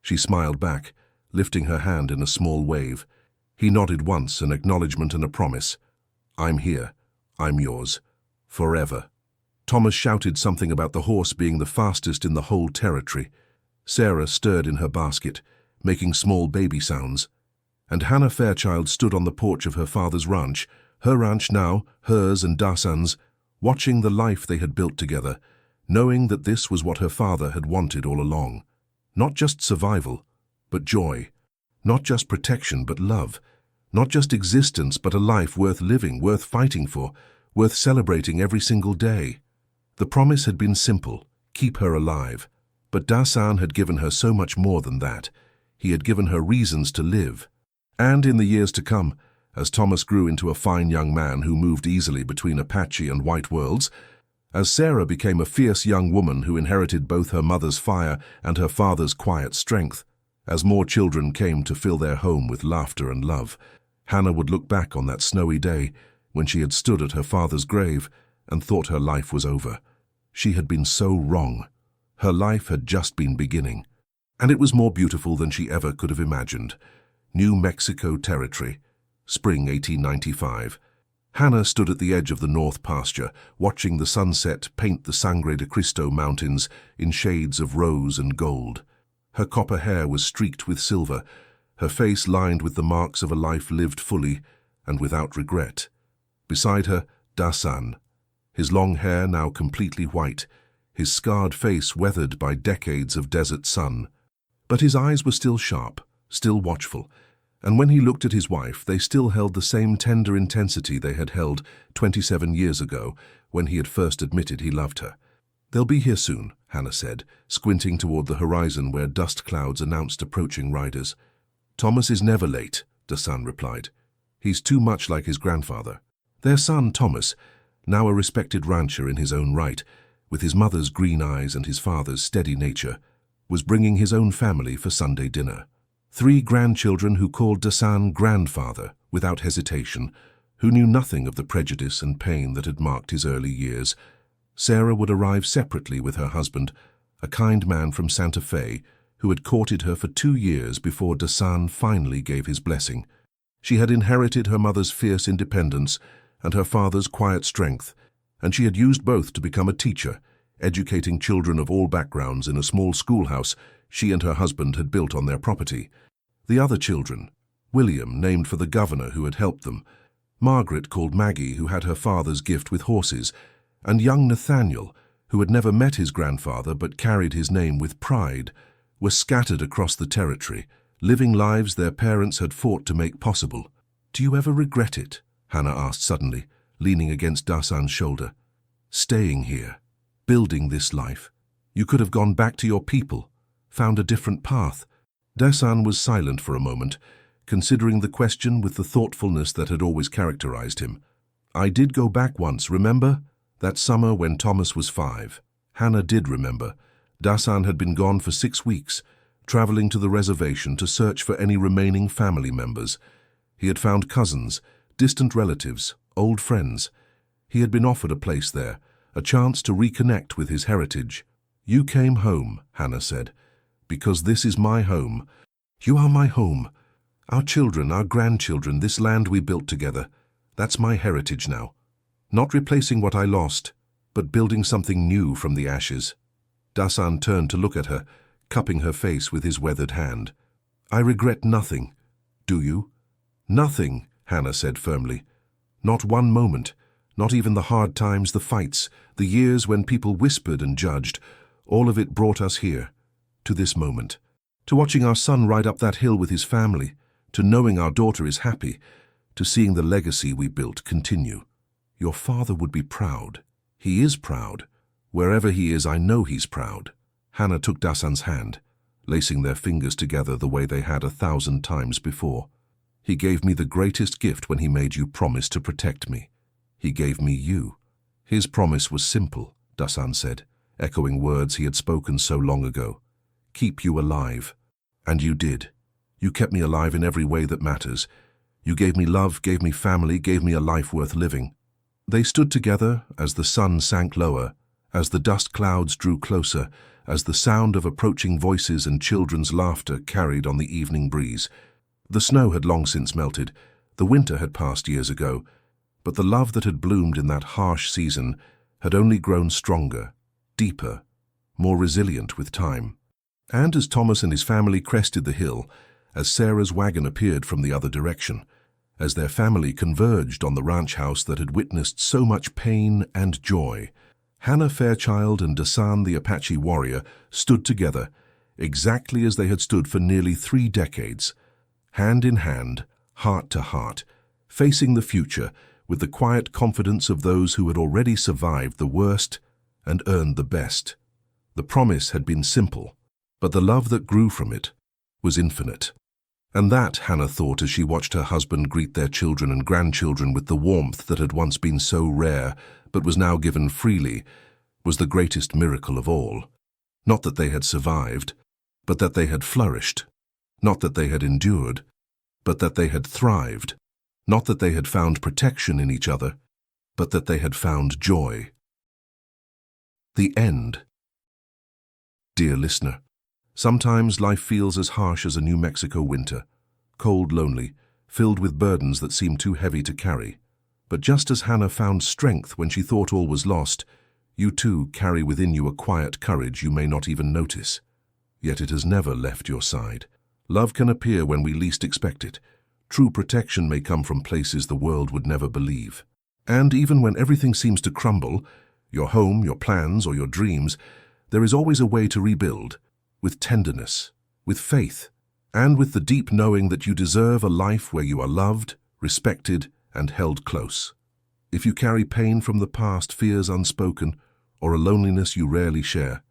She smiled back, lifting her hand in a small wave. He nodded once, an acknowledgement and a promise. "I'm here. I'm yours. Forever." Thomas shouted something about the horse being the fastest in the whole territory. Sarah stirred in her basket, making small baby sounds. And Hannah Fairchild stood on the porch of her father's ranch, her ranch now, hers and Dasan's, watching the life they had built together, knowing that this was what her father had wanted all along. Not just survival, but joy. Not just protection, but love. Not just existence, but a life worth living, worth fighting for, worth celebrating every single day. The promise had been simple: keep her alive. But Dasan had given her so much more than that. He had given her reasons to live. And in the years to come, as Thomas grew into a fine young man who moved easily between Apache and white worlds, as Sarah became a fierce young woman who inherited both her mother's fire and her father's quiet strength, as more children came to fill their home with laughter and love, Hannah would look back on that snowy day when she had stood at her father's grave and thought her life was over. She had been so wrong. Her life had just been beginning, and it was more beautiful than she ever could have imagined. New Mexico Territory, spring 1895. Hannah stood at the edge of the north pasture, watching the sunset paint the Sangre de Cristo mountains in shades of rose and gold. Her copper hair was streaked with silver, her face lined with the marks of a life lived fully and without regret. Beside her, Dasan, his long hair now completely white, his scarred face weathered by decades of desert sun. But his eyes were still sharp, still watchful, and when he looked at his wife, they still held the same tender intensity they had held 27 years ago when he had first admitted he loved her. "They'll be here soon," Hannah said, squinting toward the horizon where dust clouds announced approaching riders. "Thomas is never late," Dasan replied. "He's too much like his grandfather." Their son, Thomas, now a respected rancher in his own right, with his mother's green eyes and his father's steady nature, was bringing his own family for Sunday dinner. 3 grandchildren who called Dasan grandfather without hesitation, who knew nothing of the prejudice and pain that had marked his early years. Sarah would arrive separately with her husband, a kind man from Santa Fe, who had courted her for 2 years before Dasan finally gave his blessing. She had inherited her mother's fierce independence and her father's quiet strength, and she had used both to become a teacher, educating children of all backgrounds in a small schoolhouse she and her husband had built on their property. The other children, William, named for the governor who had helped them, Margaret, called Maggie, who had her father's gift with horses, and young Nathaniel, who had never met his grandfather but carried his name with pride, were scattered across the territory, living lives their parents had fought to make possible. "Do you ever regret it?" Hannah asked suddenly, leaning against Dasan's shoulder. "Staying here, building this life. You could have gone back to your people, found a different path." Dasan was silent for a moment, considering the question with the thoughtfulness that had always characterized him. "I did go back once, remember? That summer when Thomas was 5. Hannah did remember. Dasan had been gone for 6 weeks, traveling to the reservation to search for any remaining family members. He had found cousins, distant relatives, old friends. He had been offered a place there, a chance to reconnect with his heritage. "You came home," Hannah said, "because this is my home. You are my home. Our children, our grandchildren, this land we built together. That's my heritage now. Not replacing what I lost, but building something new from the ashes." Dasan turned to look at her, cupping her face with his weathered hand. "I regret nothing. Do you?" "Nothing," Hannah said firmly. "Not one moment. Not even the hard times, the fights, the years when people whispered and judged. All of it brought us here, to this moment, to watching our son ride up that hill with his family, to knowing our daughter is happy, to seeing the legacy we built continue. Your father would be proud. He is proud. Wherever he is, I know he's proud." Hannah took Dasan's hand, lacing their fingers together the way they had 1,000 times before. "He gave me the greatest gift when he made you promise to protect me. He gave me you." "His promise was simple," Dasan said, echoing words he had spoken so long ago. "Keep you alive." And you did. You kept me alive in every way that matters. You gave me love, gave me family, gave me a life worth living. They stood together as the sun sank lower, as the dust clouds drew closer, as the sound of approaching voices and children's laughter carried on the evening breeze. The snow had long since melted. The winter had passed years ago, but the love that had bloomed in that harsh season had only grown stronger, deeper, more resilient with time. And as Thomas and his family crested the hill, as Sarah's wagon appeared from the other direction, as their family converged on the ranch house that had witnessed so much pain and joy, Hannah Fairchild and Dasan the Apache warrior stood together, exactly as they had stood for nearly 3 decades, hand in hand, heart to heart, facing the future with the quiet confidence of those who had already survived the worst and earned the best. The promise had been simple, but the love that grew from it was infinite. And that, Hannah thought as she watched her husband greet their children and grandchildren with the warmth that had once been so rare but was now given freely, was the greatest miracle of all. Not that they had survived, but that they had flourished. Not that they had endured, but that they had thrived. Not that they had found protection in each other, but that they had found joy. The end. Dear listener, sometimes life feels as harsh as a New Mexico winter, cold, lonely, filled with burdens that seem too heavy to carry. But just as Hannah found strength when she thought all was lost, you too carry within you a quiet courage you may not even notice. Yet it has never left your side. Love can appear when we least expect it. True protection may come from places the world would never believe. And even when everything seems to crumble, your home, your plans, or your dreams, there is always a way to rebuild, with tenderness, with faith, and with the deep knowing that you deserve a life where you are loved, respected, and held close. If you carry pain from the past, fears unspoken, or a loneliness you rarely share,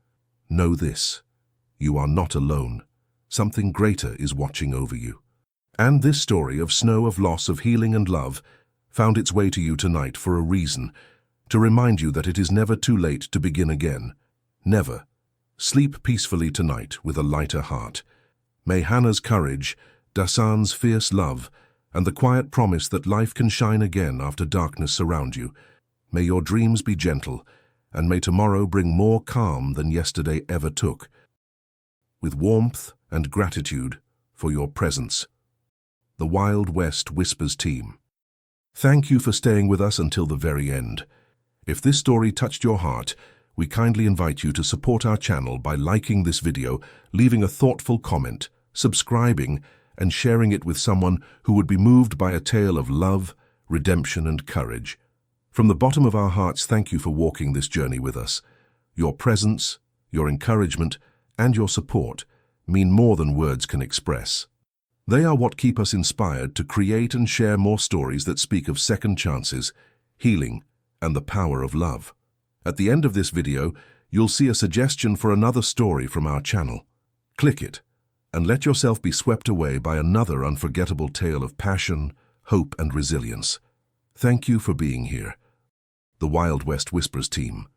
know this: you are not alone. Something greater is watching over you. And this story of snow, of loss, of healing and love found its way to you tonight for a reason, to remind you that it is never too late to begin again. Never. Sleep peacefully tonight with a lighter heart. May Hannah's courage, Dasan's fierce love, and the quiet promise that life can shine again after darkness surround you. May your dreams be gentle, and may tomorrow bring more calm than yesterday ever took. With warmth and gratitude for your presence. The Wild West Whispers team. Thank you for staying with us until the very end. If this story touched your heart, we kindly invite you to support our channel by liking this video, leaving a thoughtful comment, subscribing, and sharing it with someone who would be moved by a tale of love, redemption, and courage. From the bottom of our hearts, thank you for walking this journey with us. Your presence, your encouragement, and your support mean more than words can express. They are what keep us inspired to create and share more stories that speak of second chances, healing, and the power of love. At the end of this video, you'll see a suggestion for another story from our channel. Click it, and let yourself be swept away by another unforgettable tale of passion, hope, and resilience. Thank you for being here. The Wild West Whispers team.